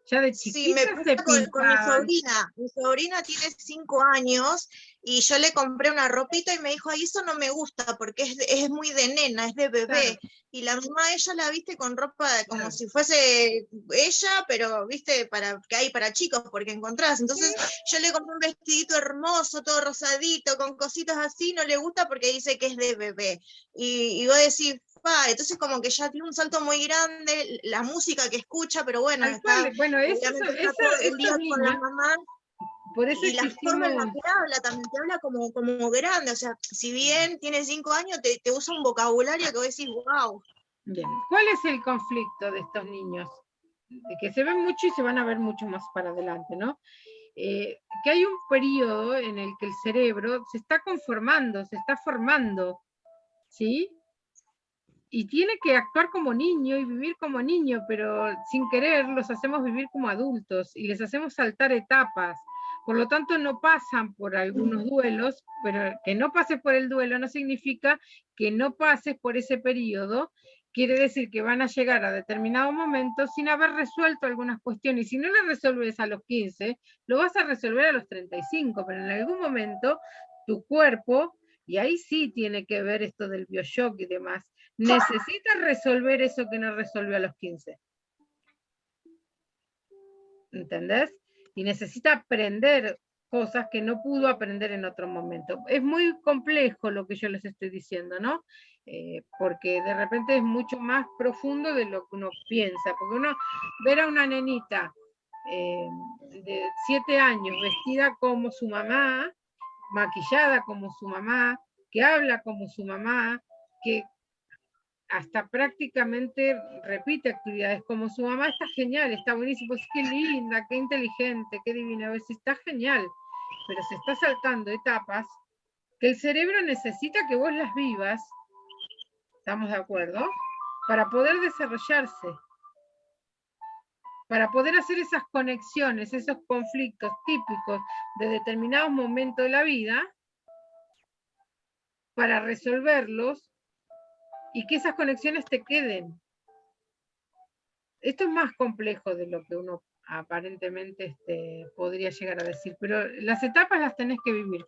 Ya de Sí, me chiquitas se pasa con mi pintaban. sobrina. Mi sobrina tiene 5 años y yo le compré una ropita y me dijo, ay, eso no me gusta porque es muy de nena, es de bebé. Claro. Y la mamá, ella la viste con ropa como Claro. si fuese ella, pero viste, que hay para chicos, porque encontrás. Entonces yo le compré un vestidito hermoso, todo rosadito, con cositas así, no le gusta porque dice que es de bebé. Y vos decís, entonces como que ya tiene un salto muy grande, la música que escucha, pero bueno, Tal está, cual. Bueno, obviamente está todo el día esos con la niños, mamá, por eso y la forma en la existimos. que habla también, te habla como grande, o sea, si bien tiene 5 años, te usa un vocabulario que vos decís, wow. Bien. ¿Cuál es el conflicto de estos niños? De que se ven mucho y se van a ver mucho más para adelante, ¿no? Que hay un periodo en el que el cerebro se está conformando, se está formando, ¿sí? Y tiene que actuar como niño y vivir como niño, pero sin querer los hacemos vivir como adultos y les hacemos saltar etapas. Por lo tanto, no pasan por algunos duelos, pero que no pases por el duelo no significa que no pases por ese periodo. Quiere decir que van a llegar a determinado momento sin haber resuelto algunas cuestiones. Y si no las resuelves a los 15, lo vas a resolver a los 35, pero en algún momento tu cuerpo, y ahí sí tiene que ver esto del bioshock y demás, necesita resolver eso que no resolvió a los 15. ¿Entendés? Y necesita aprender cosas que no pudo aprender en otro momento. Es muy complejo lo que yo les estoy diciendo, ¿no? Porque de repente es mucho más profundo de lo que uno piensa, porque uno ver a una nenita de 7 años vestida como su mamá, maquillada como su mamá, que habla como su mamá, que hasta prácticamente repite actividades como su mamá, está genial, está buenísimo, pues qué linda, qué inteligente, qué divina, a veces está genial, pero se está saltando etapas que el cerebro necesita que vos las vivas, ¿estamos de acuerdo? Para poder desarrollarse, para poder hacer esas conexiones, esos conflictos típicos de determinados momentos de la vida, para resolverlos y que esas conexiones te queden. Esto es más complejo de lo que uno aparentemente podría llegar a decir, pero las etapas las tenés que vivir.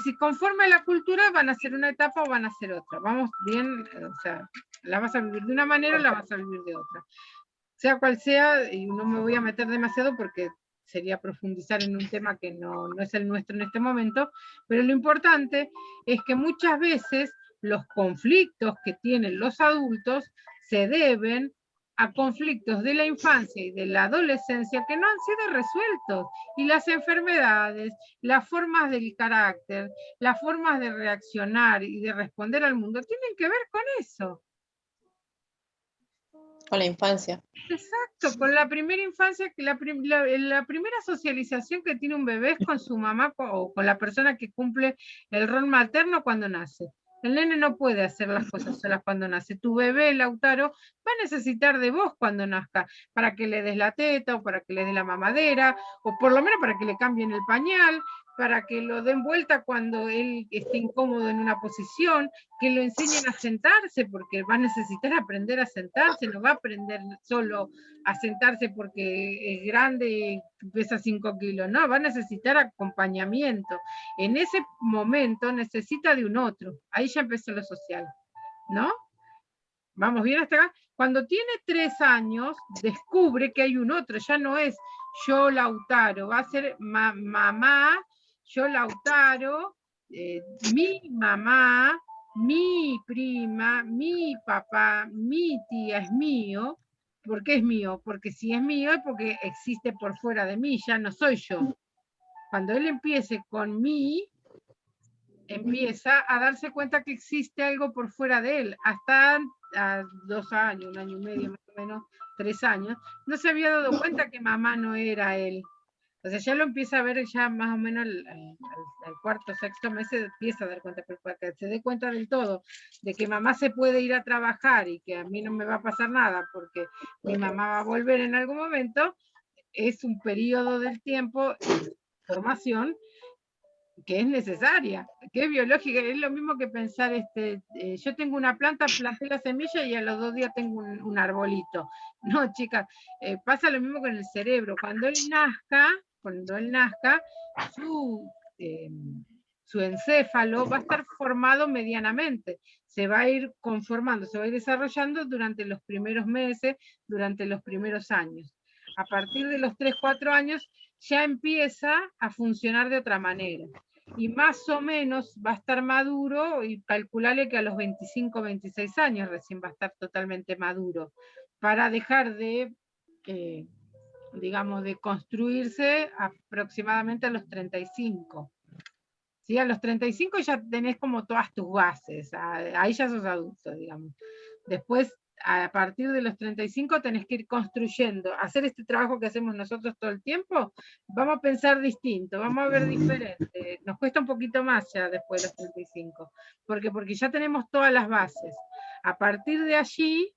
Si conforme a la cultura van a ser una etapa o van a ser otra. Vamos bien, o sea, la vas a vivir de una manera o la vas a vivir de otra. Sea cual sea, y no me voy a meter demasiado porque sería profundizar en un tema que no es el nuestro en este momento, pero lo importante es que muchas veces los conflictos que tienen los adultos se deben a conflictos de la infancia y de la adolescencia que no han sido resueltos. Y las enfermedades, las formas del carácter, las formas de reaccionar y de responder al mundo tienen que ver con eso. Con la infancia. Exacto, con la primera infancia, la primera socialización que tiene un bebé es con su mamá o con la persona que cumple el rol materno cuando nace. El nene no puede hacer las cosas solas cuando nace. Tu bebé, Lautaro, va a necesitar de vos cuando nazca, para que le des la teta o para que le des la mamadera, o por lo menos para que le cambien el pañal, para que lo den vuelta cuando él esté incómodo en una posición, que lo enseñen a sentarse, porque va a necesitar aprender a sentarse, no va a aprender solo a sentarse porque es grande y pesa 5 kilos, no, va a necesitar acompañamiento. En ese momento necesita de un otro, ahí ya empezó lo social, ¿no? ¿Vamos bien hasta acá? Cuando tiene 3 años, descubre que hay un otro, ya no es yo Lautaro, va a ser mamá, yo Lautaro, mi mamá, mi prima, mi papá, mi tía es mío. ¿Por qué es mío? Porque si es mío es porque existe por fuera de mí, ya no soy yo. Cuando él empiece con mí, empieza a darse cuenta que existe algo por fuera de él. Hasta a 2 años, 1 año y medio más o menos, 3 años, no se había dado cuenta que mamá no era él. O sea, ya lo empieza a ver ya más o menos al cuarto, sexto mes se empieza a dar cuenta, pero para que se dé cuenta del todo, de que mamá se puede ir a trabajar y que a mí no me va a pasar nada porque mi mamá va a volver en algún momento, es un periodo del tiempo de formación que es necesaria, que es biológica, es lo mismo que pensar, yo tengo una planta, planté la semilla y a los 2 días tengo un arbolito. No, chicas, pasa lo mismo con el cerebro. Cuando él nazca, su encéfalo va a estar formado medianamente, se va a ir conformando, se va a ir desarrollando durante los primeros meses, durante los primeros años. A partir de los 3, 4 años ya empieza a funcionar de otra manera. Y más o menos va a estar maduro y calcularle que a los 25, 26 años recién va a estar totalmente maduro para dejar de, digamos, de construirse aproximadamente a los 35. ¿Sí? A los 35 ya tenés como todas tus bases, ahí ya sos adulto, digamos. Después, a partir de los 35 tenés que ir construyendo, hacer este trabajo que hacemos nosotros todo el tiempo, vamos a pensar distinto, vamos a ver diferente, nos cuesta un poquito más ya después de los 35, porque ya tenemos todas las bases. A partir de allí,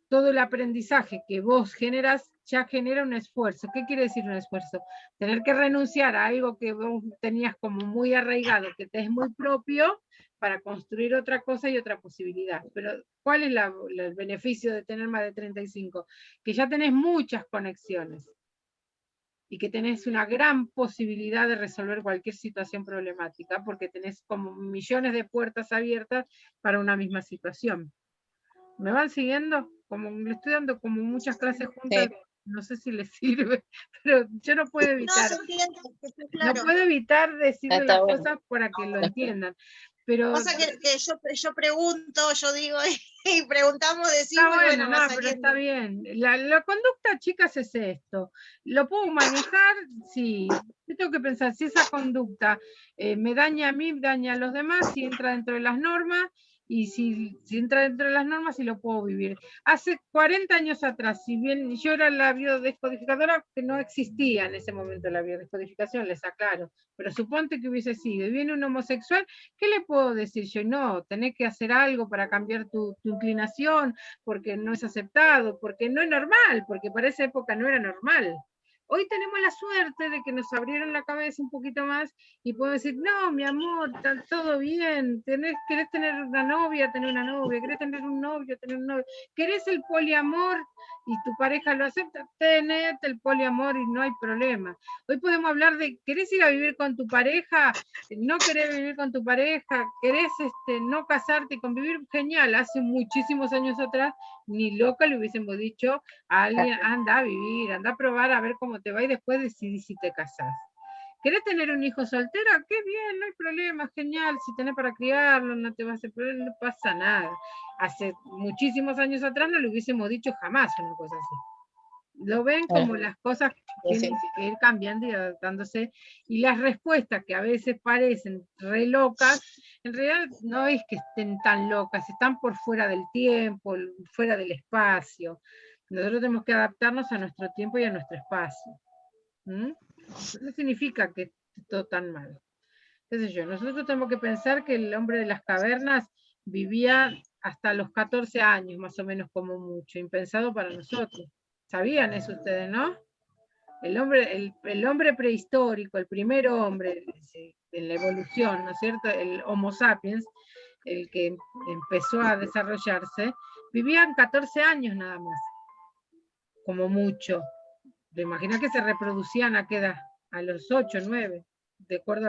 todo el aprendizaje que vos generas ya genera un esfuerzo. ¿Qué quiere decir un esfuerzo? Tener que renunciar a algo que vos tenías como muy arraigado, que te es muy propio, para construir otra cosa y otra posibilidad. Pero, ¿cuál es el beneficio de tener más de 35? Que ya tenés muchas conexiones y que tenés una gran posibilidad de resolver cualquier situación problemática, porque tenés como millones de puertas abiertas para una misma situación. ¿Me van siguiendo? Como le estoy dando como muchas clases juntas, sí. No sé si les sirve, pero yo no puedo evitar. No, entiendo, claro. No puedo evitar decirle las cosas para que lo entiendan. Pero pasa que yo pregunto, yo digo, y preguntamos, decimos, está bueno, bueno, no, pero está bien. La conducta, chicas, es esto. ¿Lo puedo manejar? Sí. Yo tengo que pensar, si esa conducta me daña a mí, daña a los demás, si entra dentro de las normas, y si entra dentro de las normas, si lo puedo vivir. Hace 40 años atrás, si bien yo era la biodescodificadora, que no existía en ese momento la biodescodificación, les aclaro, pero suponte que hubiese sido, y viene un homosexual, ¿qué le puedo decir yo? No, tenés que hacer algo para cambiar tu inclinación, porque no es aceptado, porque no es normal, porque para esa época no era normal. Hoy tenemos la suerte de que nos abrieron la cabeza un poquito más y podemos decir, no, mi amor, está todo bien, querés tener una novia, querés tener un novio, tener un novio, querés el poliamor y tu pareja lo acepta, tenés el poliamor y no hay problema. Hoy podemos hablar de, ¿querés ir a vivir con tu pareja? No querés vivir con tu pareja, querés no casarte y convivir, genial. Hace muchísimos años atrás, ni loca le hubiésemos dicho a alguien, anda a vivir, anda a probar a ver cómo te va y después decidís si te casás. ¿Querés tener un hijo soltero? Qué bien, no hay problema, genial, si tenés para criarlo, no te va a hacer problema, no pasa nada. Hace muchísimos años atrás no le hubiésemos dicho jamás una cosa así. Lo ven como las cosas tienen que ir cambiando y adaptándose, y las respuestas que a veces parecen re locas, en realidad no es que estén tan locas, están por fuera del tiempo, fuera del espacio. Nosotros tenemos que adaptarnos a nuestro tiempo y a nuestro espacio. No significa que esté todo tan mal. Entonces nosotros tenemos que pensar que el hombre de las cavernas vivía hasta los 14 años, más o menos, como mucho, impensado para nosotros. ¿Sabían eso ustedes, no? El hombre prehistórico, el primer hombre en la evolución, ¿no es cierto? El Homo sapiens, el que empezó a desarrollarse, vivían 14 años nada más, como mucho. ¿Te imaginas que se reproducían a qué edad? A los 8, 9, de acuerdo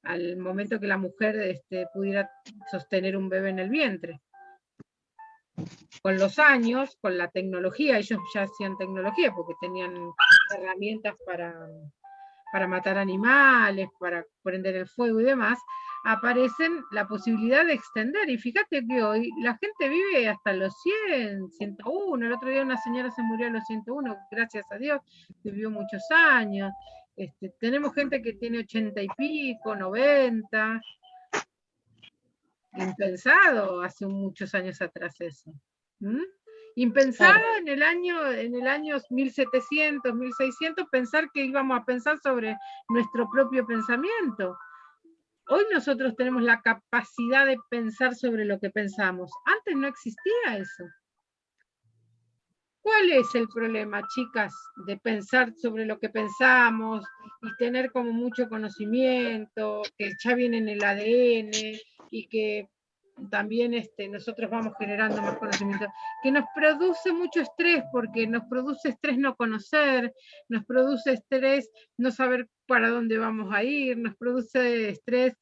al momento que la mujer pudiera sostener un bebé en el vientre. Con los años, con la tecnología, ellos ya hacían tecnología porque tenían herramientas para matar animales, para prender el fuego y demás, aparecen la posibilidad de extender. Y fíjate que hoy la gente vive hasta los 100, 101. El otro día una señora se murió a los 101, gracias a Dios, vivió muchos años. Tenemos gente que tiene 80 y pico, 90. Impensado hace muchos años atrás eso. Impensado claro. en el año 1700, 1600, pensar que íbamos a pensar sobre nuestro propio pensamiento. Hoy nosotros tenemos la capacidad de pensar sobre lo que pensamos. Antes no existía eso. ¿Cuál es el problema, chicas, de pensar sobre lo que pensamos y tener como mucho conocimiento, que ya viene en el ADN y que también nosotros vamos generando más conocimiento, que nos produce mucho estrés, porque nos produce estrés no conocer, nos produce estrés no saber para dónde vamos a ir, nos produce estrés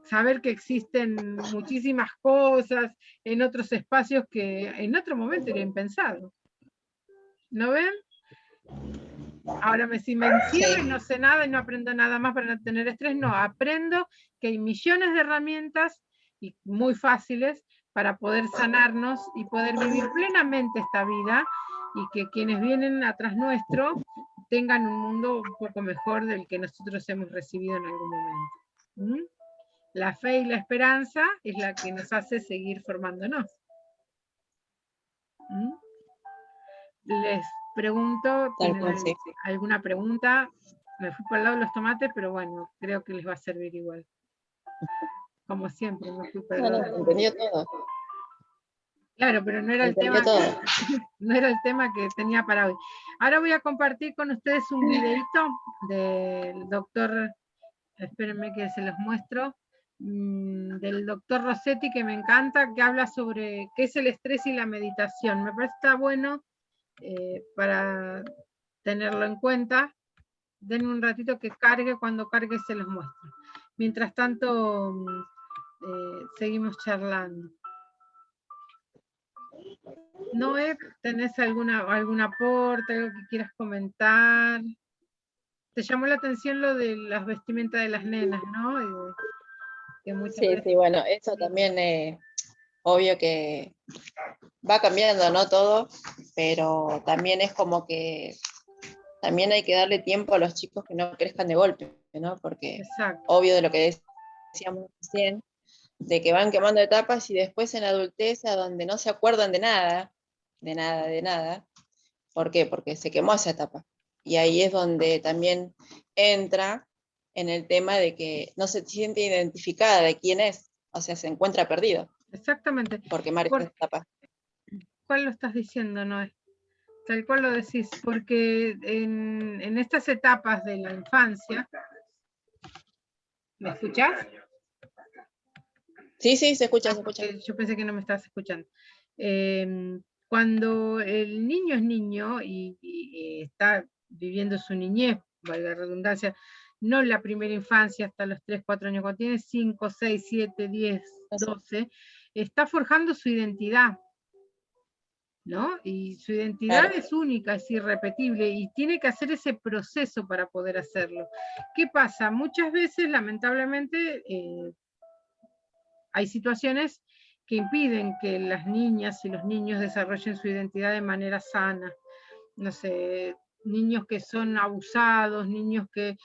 saber que existen muchísimas cosas en otros espacios que en otro momento era impensado. ¿No ven? Ahora, si me encierro y no sé nada y no aprendo nada más para no tener estrés, no, aprendo que hay millones de herramientas y muy fáciles para poder sanarnos y poder vivir plenamente esta vida, y que quienes vienen atrás nuestro tengan un mundo un poco mejor del que nosotros hemos recibido en algún momento. La fe y la esperanza es la que nos hace seguir formándonos. Les pregunto, ¿tienen alguna pregunta? Me fui por el lado de los tomates, pero bueno, creo que les va a servir igual. Como siempre, me fui por el lado de los tomates. Entendió todo. Claro, pero no era el tema no era el tema que tenía para hoy. Ahora voy a compartir con ustedes un videito del doctor, espérenme que se los muestro, del doctor Rossetti, que me encanta, que habla sobre qué es el estrés y la meditación. Me parece que está bueno para tenerlo en cuenta. Denme un ratito que cargue, cuando cargue se los muestro. Mientras tanto, seguimos charlando. Noé, ¿tenés algún aporte, algo que quieras comentar? Te llamó la atención lo de las vestimentas de las nenas, ¿no? Sí, bueno, eso también es obvio que va cambiando, ¿no? Todo, pero también es como que también hay que darle tiempo a los chicos que no crezcan de golpe, ¿no? Porque obvio de lo que decíamos recién, de que van quemando etapas y después en la adultez a donde no se acuerdan de nada. ¿Por qué? Porque se quemó esa etapa. Y ahí es donde también entra en el tema de que no se siente identificada de quién es, o sea, se encuentra perdido. Exactamente. Porque marca esa etapa. ¿Cuál lo estás diciendo, Noé? Tal cual lo decís, porque en estas etapas de la infancia, ¿me escuchás? Sí, se escucha, se escucha. Yo pensé que no me estabas escuchando. Cuando el niño es niño y está viviendo su niñez, valga la redundancia, no la primera infancia hasta los 3, 4 años, cuando tiene 5, 6, 7, 10, 12, está forjando su identidad, ¿no? Y su identidad es única, es irrepetible, y tiene que hacer ese proceso para poder hacerlo. ¿Qué pasa? Muchas veces, lamentablemente, hay situaciones que impiden que las niñas y los niños desarrollen su identidad de manera sana. No sé, niños que son abusados, niños que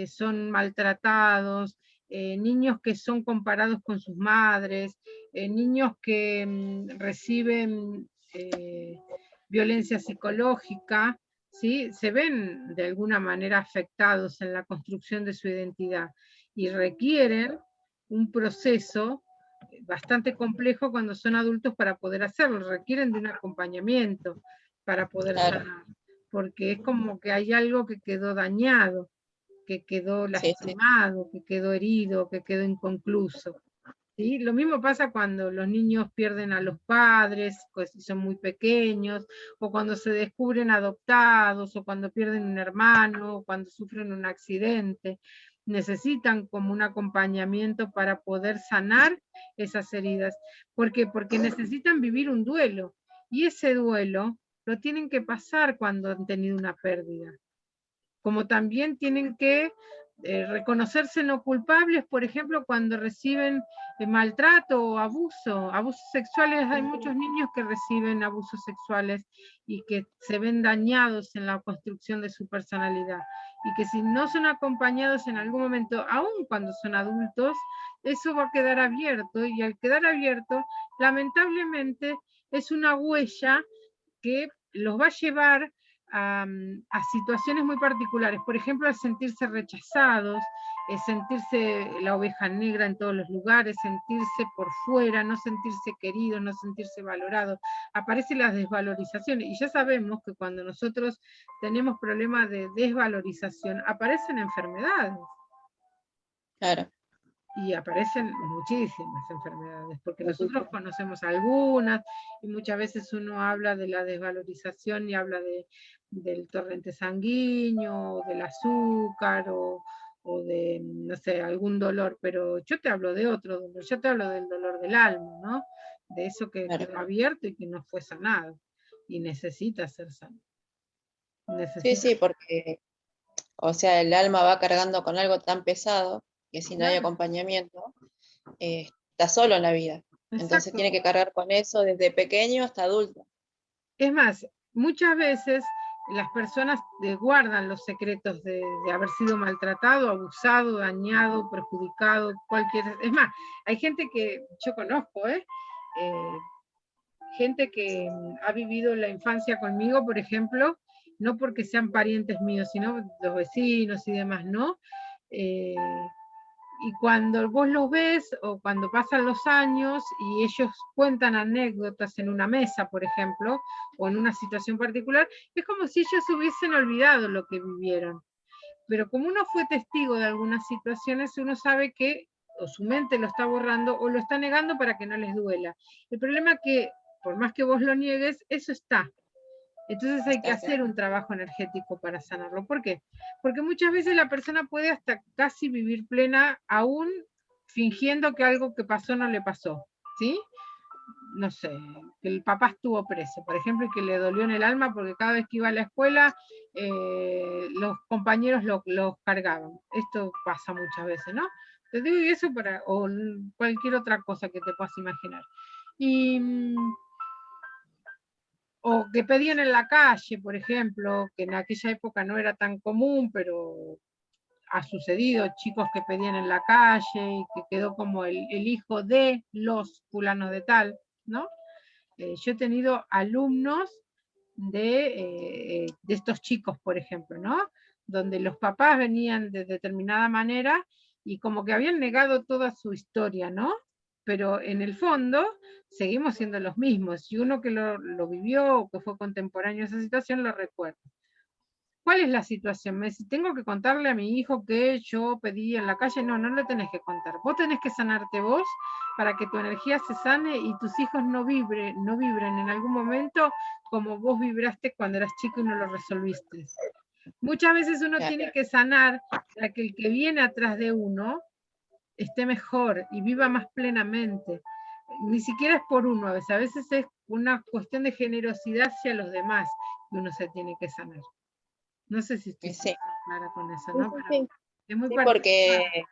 son maltratados, niños que son comparados con sus madres, niños que reciben violencia psicológica, ¿sí? Se ven de alguna manera afectados en la construcción de su identidad y requieren un proceso bastante complejo cuando son adultos para poder hacerlo, requieren de un acompañamiento para poder sanar, porque es como que hay algo que quedó dañado, que quedó lastimado, que quedó herido, que quedó inconcluso. ¿Sí? Lo mismo pasa cuando los niños pierden a los padres, pues si son muy pequeños, o cuando se descubren adoptados, o cuando pierden un hermano, o cuando sufren un accidente. Necesitan como un acompañamiento para poder sanar esas heridas. ¿Por qué? Porque necesitan vivir un duelo. Y ese duelo lo tienen que pasar cuando han tenido una pérdida. Como también tienen que reconocerse no culpables, por ejemplo, cuando reciben maltrato o abusos sexuales. Hay muchos niños que reciben abusos sexuales y que se ven dañados en la construcción de su personalidad. Y que si no son acompañados en algún momento, aun cuando son adultos, eso va a quedar abierto, y al quedar abierto, lamentablemente, es una huella que los va a llevar a situaciones muy particulares, por ejemplo, al sentirse rechazados, sentirse la oveja negra en todos los lugares, sentirse por fuera, no sentirse queridos, no sentirse valorados. Aparecen las desvalorizaciones, y ya sabemos que cuando nosotros tenemos problemas de desvalorización, aparecen enfermedades. Claro. Y aparecen muchísimas enfermedades, porque nosotros conocemos algunas, y muchas veces uno habla de la desvalorización y habla del torrente sanguíneo, o del azúcar, o de, no sé, algún dolor, pero yo te hablo de otro dolor, yo te hablo del dolor del alma, ¿no? De eso que quedó abierto y que no fue sanado, y necesita ser sanado. Sí, porque, o sea, el alma va cargando con algo tan pesado que si no hay acompañamiento, está solo en la vida. Entonces tiene que cargar con eso desde pequeño hasta adulto. Es más, muchas veces las personas guardan los secretos de haber sido maltratado, abusado, dañado, perjudicado, cualquier... Es más, hay gente que yo conozco, gente que ha vivido la infancia conmigo, por ejemplo, no porque sean parientes míos, sino los vecinos y demás, ¿no? Y cuando vos los ves, o cuando pasan los años y ellos cuentan anécdotas en una mesa, por ejemplo, o en una situación particular, es como si ellos hubiesen olvidado lo que vivieron. Pero como uno fue testigo de algunas situaciones, uno sabe que o su mente lo está borrando o lo está negando para que no les duela. El problema es que, por más que vos lo niegues, eso está. Entonces hay que hacer un trabajo energético para sanarlo. ¿Por qué? Porque muchas veces la persona puede hasta casi vivir plena aún fingiendo que algo que pasó no le pasó, ¿sí? No sé, que el papá estuvo preso, por ejemplo, y que le dolió en el alma porque cada vez que iba a la escuela los compañeros los cargaban. Esto pasa muchas veces, ¿no? Te digo eso para, o cualquier otra cosa que te puedas imaginar. O que pedían en la calle, por ejemplo, que en aquella época no era tan común, pero ha sucedido, chicos que pedían en la calle y que quedó como el hijo de los fulanos de tal, ¿no? Yo he tenido alumnos de estos chicos, por ejemplo, ¿no? Donde los papás venían de determinada manera y como que habían negado toda su historia, ¿no? Pero en el fondo seguimos siendo los mismos, y uno que lo vivió o que fue contemporáneo a esa situación lo recuerda. ¿Cuál es la situación? Me dice, ¿tengo que contarle a mi hijo que yo pedí en la calle? No, no le tenés que contar. Vos tenés que sanarte vos para que tu energía se sane y tus hijos no vibren en algún momento como vos vibraste cuando eras chico y no lo resolviste. Muchas veces uno tiene que sanar para que el que viene atrás de uno esté mejor y viva más plenamente. Ni siquiera es por uno, a veces es una cuestión de generosidad hacia los demás que uno se tiene que sanar. No sé si estoy clara con eso, ¿no? Pero es muy porque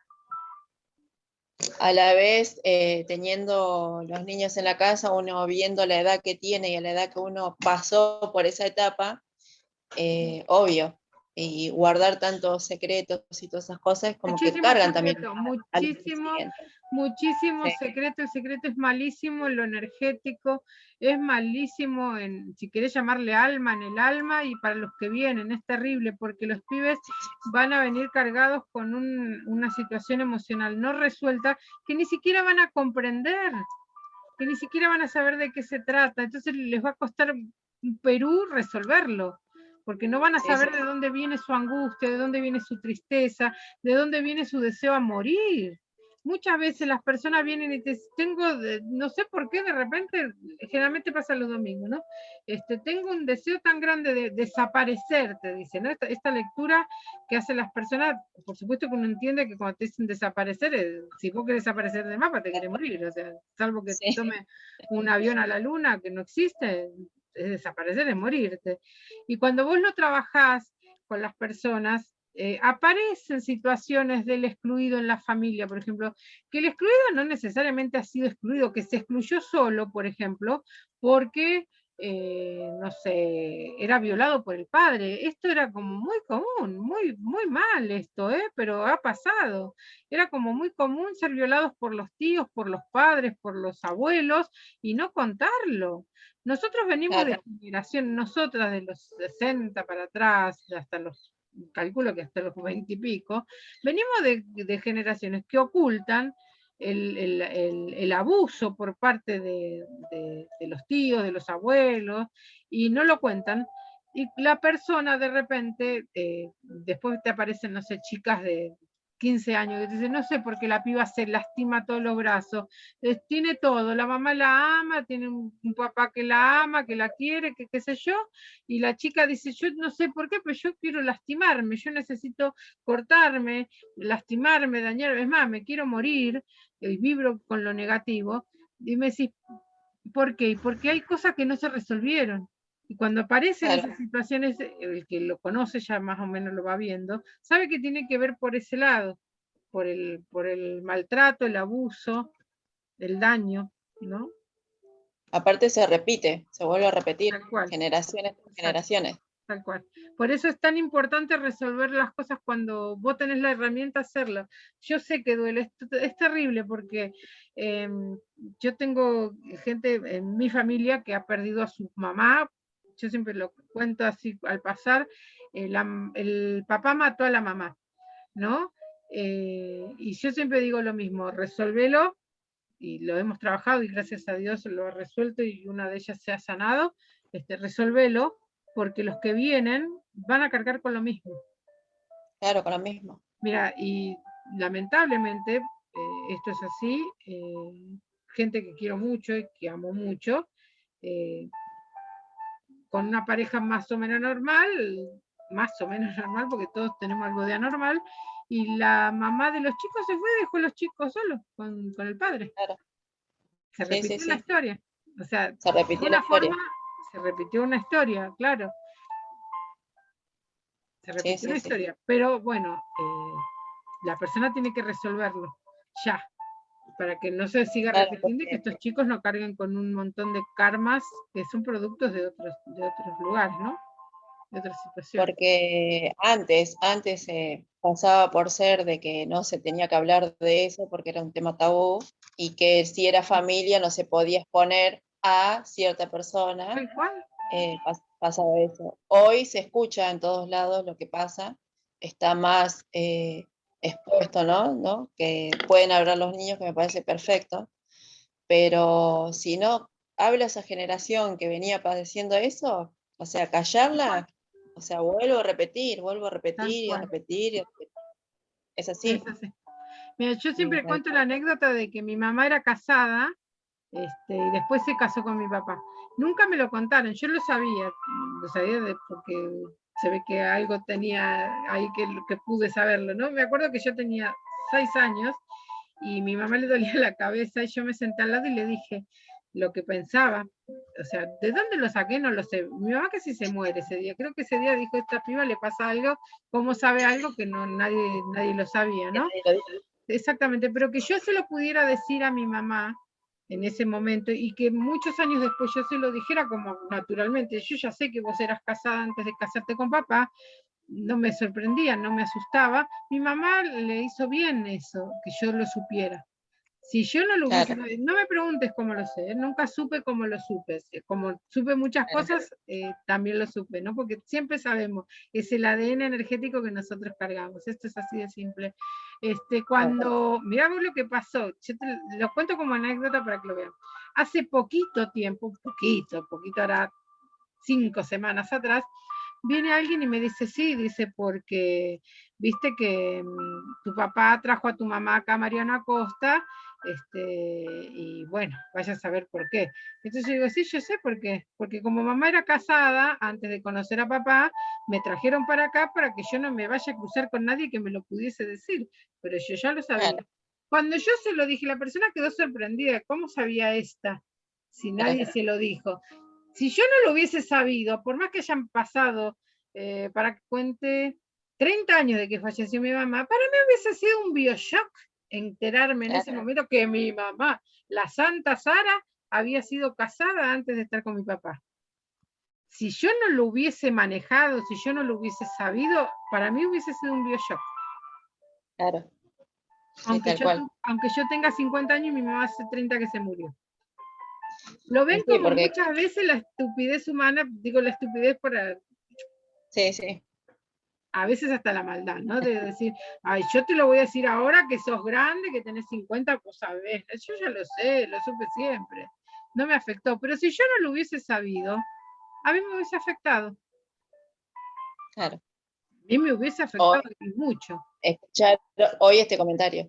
a la vez teniendo los niños en la casa, uno viendo la edad que tiene y a la edad que uno pasó por esa etapa, obvio, y guardar tantos secretos y todas esas cosas, como que Muchísimo cargan también secreto, a los que muchísimo, siguen. muchísimo Sí, secreto. El secreto es malísimo en lo energético, es malísimo en, si querés llamarle alma, en el alma, y para los que vienen es terrible, porque los pibes van a venir cargados con una situación emocional no resuelta que ni siquiera van a comprender, que ni siquiera van a saber de qué se trata. Entonces les va a costar un Perú resolverlo, porque no van a sí, sí, saber de dónde viene su angustia, de dónde viene su tristeza, de dónde viene su deseo a morir. Muchas veces las personas vienen y te dicen, no sé por qué, de repente, generalmente pasa los domingos, ¿no? Tengo un deseo tan grande de desaparecer, te dicen, ¿no? Esta lectura que hacen las personas, por supuesto que uno entiende que cuando te dicen desaparecer, si vos querés desaparecer del mapa, te querés morir, o sea, salvo que sí. tome un avión a la luna, que no existe, es desaparecer, es morirte. Y cuando vos lo trabajás con las personas, aparecen situaciones del excluido en la familia, por ejemplo, que el excluido no necesariamente ha sido excluido, que se excluyó solo, por ejemplo, porque no sé, era violado por el padre. Esto era como muy común, muy mal esto, pero ha pasado. Era como muy común ser violados por los tíos, por los padres, por los abuelos y no contarlo. Nosotros venimos Claro, de generación, nosotras de los 60 para atrás, hasta los, calculo que hasta los 20 y pico, venimos de generaciones que ocultan el abuso por parte de los tíos, de los abuelos, y no lo cuentan. Y la persona de repente, después te aparecen, no sé, chicas de 15 años que te dicen, no sé por qué la piba se lastima todos los brazos, tiene todo, la mamá la ama, tiene un papá que la ama, que la quiere, que qué sé yo, y la chica dice, yo no sé por qué, pero yo quiero lastimarme, yo necesito cortarme, lastimarme, dañarme, es más, me quiero morir, y vibro con lo negativo, y me decís, ¿por qué? Porque hay cosas que no se resolvieron. Y cuando aparecen claro. esas situaciones, el que lo conoce ya más o menos lo va viendo, sabe que tiene que ver por ese lado, por el maltrato, el abuso, el daño, ¿no? Aparte se repite, se vuelve a repetir, Tal cual, generaciones por exacto, generaciones. tal cual. Por eso es tan importante resolver las cosas cuando vos tenés la herramienta, hacerlo. Yo sé que duele, es terrible porque eh, yo tengo gente en mi familia que ha perdido a su mamá, yo siempre lo cuento así al pasar, el papá mató a la mamá, ¿no? Y yo siempre digo lo mismo, resolvelo, y lo hemos trabajado y gracias a Dios lo ha resuelto y una de ellas se ha sanado, resolvelo, porque los que vienen van a cargar con lo mismo. Claro, con lo mismo. Mira, y lamentablemente esto es así, gente que quiero mucho y que amo mucho, eh, con una pareja más o menos normal, porque todos tenemos algo de anormal, y la mamá de los chicos se fue y dejó a los chicos solos con el padre. Claro. Se Sí, sí, repitió la sí. historia. O sea, de Se repitió la alguna historia. forma se repitió una historia, claro, se Sí, repitió sí, una sí. historia, pero bueno, la persona tiene que resolverlo ya, para que no se siga Claro, repitiendo y que porque, estos chicos no carguen con un montón de karmas que son productos de otros lugares, ¿no? De otras situaciones. porque antes pasaba por ser de que no se tenía que hablar de eso porque era un tema tabú y que si era familia no se podía exponer a cierta persona, Tal cual, pasaba eso. Hoy se escucha en todos lados lo que pasa, está más expuesto, ¿no? Que pueden hablar los niños, que me parece perfecto, pero si no habla esa generación que venía padeciendo eso, o sea, callarla, o sea, vuelvo a tal repetir y a cual. repetir y a repetir. Es Es así. así. Mira, yo Y siempre cuento la anécdota de que mi mamá era casada, y después se casó con mi papá. Nunca me lo contaron, yo lo sabía porque se ve que algo tenía ahí que pude saberlo, ¿no? Me acuerdo que yo tenía 6 años y mi mamá le dolía la cabeza y yo me senté al lado y le dije lo que pensaba. O sea, ¿de dónde lo saqué? No lo sé. Mi mamá casi se muere ese día. Creo que ese día dijo, esta piba le pasa algo, ¿cómo sabe algo que no nadie lo sabía, que ¿no? nadie lo dice. exactamente, pero que yo se lo pudiera decir a mi mamá en ese momento y que muchos años después yo se lo dijera como naturalmente, yo ya sé que vos eras casada antes de casarte con papá, no me sorprendía, no me asustaba, mi mamá le hizo bien eso, que yo lo supiera. Si yo no lo hubiese, Claro, no me preguntes cómo lo sé, nunca supe cómo lo supe. Como supe muchas claro. cosas, también lo supe, ¿no? Porque siempre sabemos, es el ADN energético que nosotros cargamos. Esto es así de simple. Cuando, mirá vos lo que pasó, yo te lo cuento como anécdota para que lo vean. Hace poquito tiempo, poquito, hará 5 semanas atrás, viene alguien y me dice, sí, dice, porque viste que tu papá trajo a tu mamá acá, Mariana Costa, y bueno, vaya a saber por qué. Entonces yo digo, sí, yo sé por qué, porque como mamá era casada, antes de conocer a papá, me trajeron para acá para que yo no me vaya a cruzar con nadie que me lo pudiese decir, pero yo ya lo sabía. Claro, Cuando yo se lo dije, la persona quedó sorprendida, ¿cómo sabía esta? Si nadie claro, se lo dijo. Si yo no lo hubiese sabido, por más que hayan pasado, para que cuente 30 años de que falleció mi mamá, para mí hubiese sido un bioshock enterarme en ese claro, momento que mi mamá, la Santa Sara, había sido casada antes de estar con mi papá. Si yo no lo hubiese manejado, si yo no lo hubiese sabido, para mí hubiese sido un bioshock. claro. Sí, Aunque tal yo, cual. aunque yo tenga 50 años y mi mamá hace 30 que se murió. Lo ven Y sí, como porque, muchas veces la estupidez humana, digo la estupidez para sí, sí, a veces hasta la maldad, ¿no? De decir, ay, yo te lo voy a decir ahora que sos grande, que tenés 50, pues sabés, yo ya lo sé, lo supe siempre, no me afectó, pero si yo no lo hubiese sabido, a mí me hubiese afectado, a claro. mí me hubiese O afectado mucho. escuchar hoy este comentario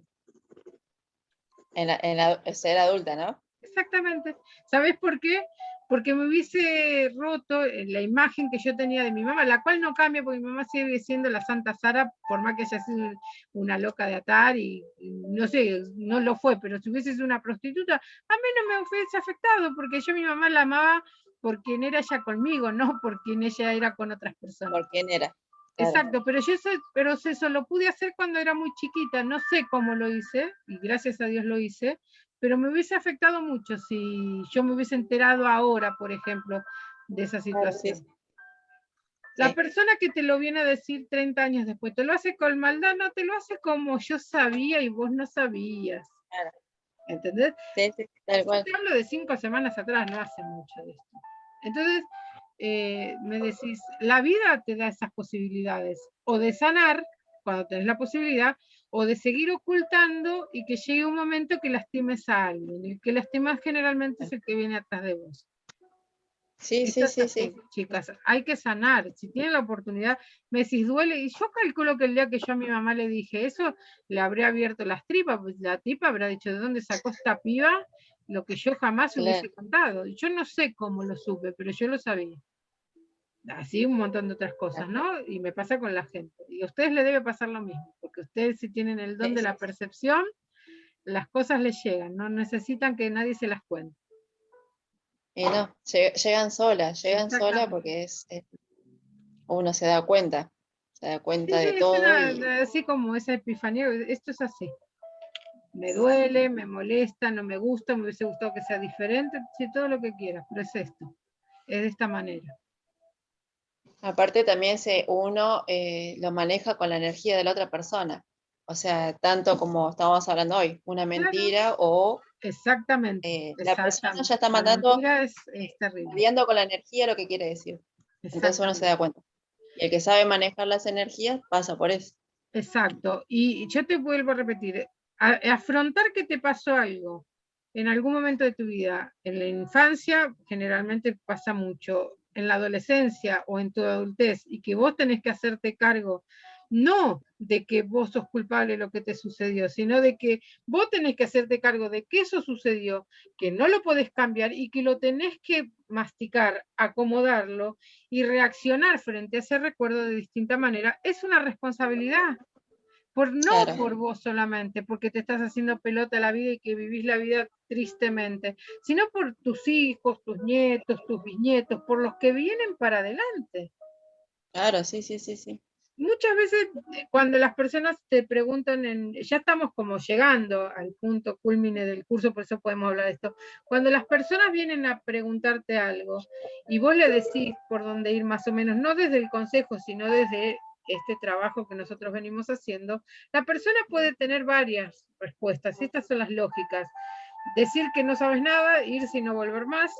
ser adulta, ¿no? Exactamente. ¿Sabés por qué? Porque me hubiese roto la imagen que yo tenía de mi mamá, la cual no cambia porque mi mamá sigue siendo la Santa Sara, por más que haya sido una loca de atar y no sé, no lo fue, pero si hubiese sido una prostituta, a mí no me hubiese afectado porque yo a mi mamá la amaba por quien era ella conmigo, no por quien ella era con otras personas. ¿Por quién era? Claro. Exacto, pero eso lo pude hacer cuando era muy chiquita, no sé cómo lo hice, y gracias a Dios lo hice, pero me hubiese afectado mucho si yo me hubiese enterado ahora, por ejemplo, de esa Claro, sí, situación. La sí, persona que te lo viene a decir 30 años después, te lo hace con maldad, no te lo hace como yo sabía y vos no sabías. claro. ¿Entendés? Sí, sí, tal Yo cual. te hablo de 5 semanas atrás, no hace mucho de esto. Entonces, me decís, la vida te da esas posibilidades, o de sanar, cuando tenés la posibilidad, o de seguir ocultando y que llegue un momento que lastimes a alguien. El que lastima generalmente es el que viene atrás de vos. Sí, Esto sí, es sí, así, sí. chicas, hay que sanar. Si tienen la oportunidad, me decís, duele, y yo calculo que el día que yo a mi mamá le dije eso, le habré abierto las tripas, pues la tipa habrá dicho, ¿de dónde sacó esta piba? Lo que yo jamás Claro. hubiese contado. Yo no sé cómo lo supe, pero yo lo sabía. Así un montón de otras cosas, ¿no? Y me pasa con la gente. Y a ustedes les debe pasar lo mismo, porque ustedes si tienen el don Sí, de sí, la percepción, las cosas les llegan, no necesitan que nadie se las cuente. y no, llegan solas Exactamente. porque uno se da Sí, cuenta sí, de es todo y así como esa epifanía, esto es así. Me duele, me molesta, no me gusta, me hubiese gustado que sea diferente, sí, todo lo que quieras, pero es esto, es de esta manera. aparte también uno lo maneja con la energía de la otra persona. O sea, tanto como estábamos hablando hoy, una Claro, mentira o exactamente, la persona ya exactamente. está La mandando, mentira es terrible, viendo con la energía lo que quiere decir. Entonces uno se exactamente. da cuenta. Y el que sabe manejar las energías pasa por eso. Exacto. Y yo te vuelvo a repetir, afrontar que te pasó algo en algún momento de tu vida, en la infancia generalmente pasa mucho, en la adolescencia o en tu adultez, y que vos tenés que hacerte cargo, no de que vos sos culpable de lo que te sucedió, sino de que vos tenés que hacerte cargo de que eso sucedió, que no lo podés cambiar y que lo tenés que masticar, acomodarlo y reaccionar frente a ese recuerdo de distinta manera, es una responsabilidad. No Claro, por vos solamente, porque te estás haciendo pelota la vida y que vivís la vida tristemente, sino por tus hijos, tus nietos, tus bisnietos, por los que vienen para adelante. claro, sí, sí, sí, sí. muchas veces cuando las personas te preguntan, ya estamos como llegando al punto culmine del curso, por eso podemos hablar de esto, cuando las personas vienen a preguntarte algo y vos le decís por dónde ir más o menos, no desde el consejo, sino desde este trabajo que nosotros venimos haciendo, la persona puede tener varias respuestas, y estas son las lógicas. Decir que no sabes nada, irse y no volver más,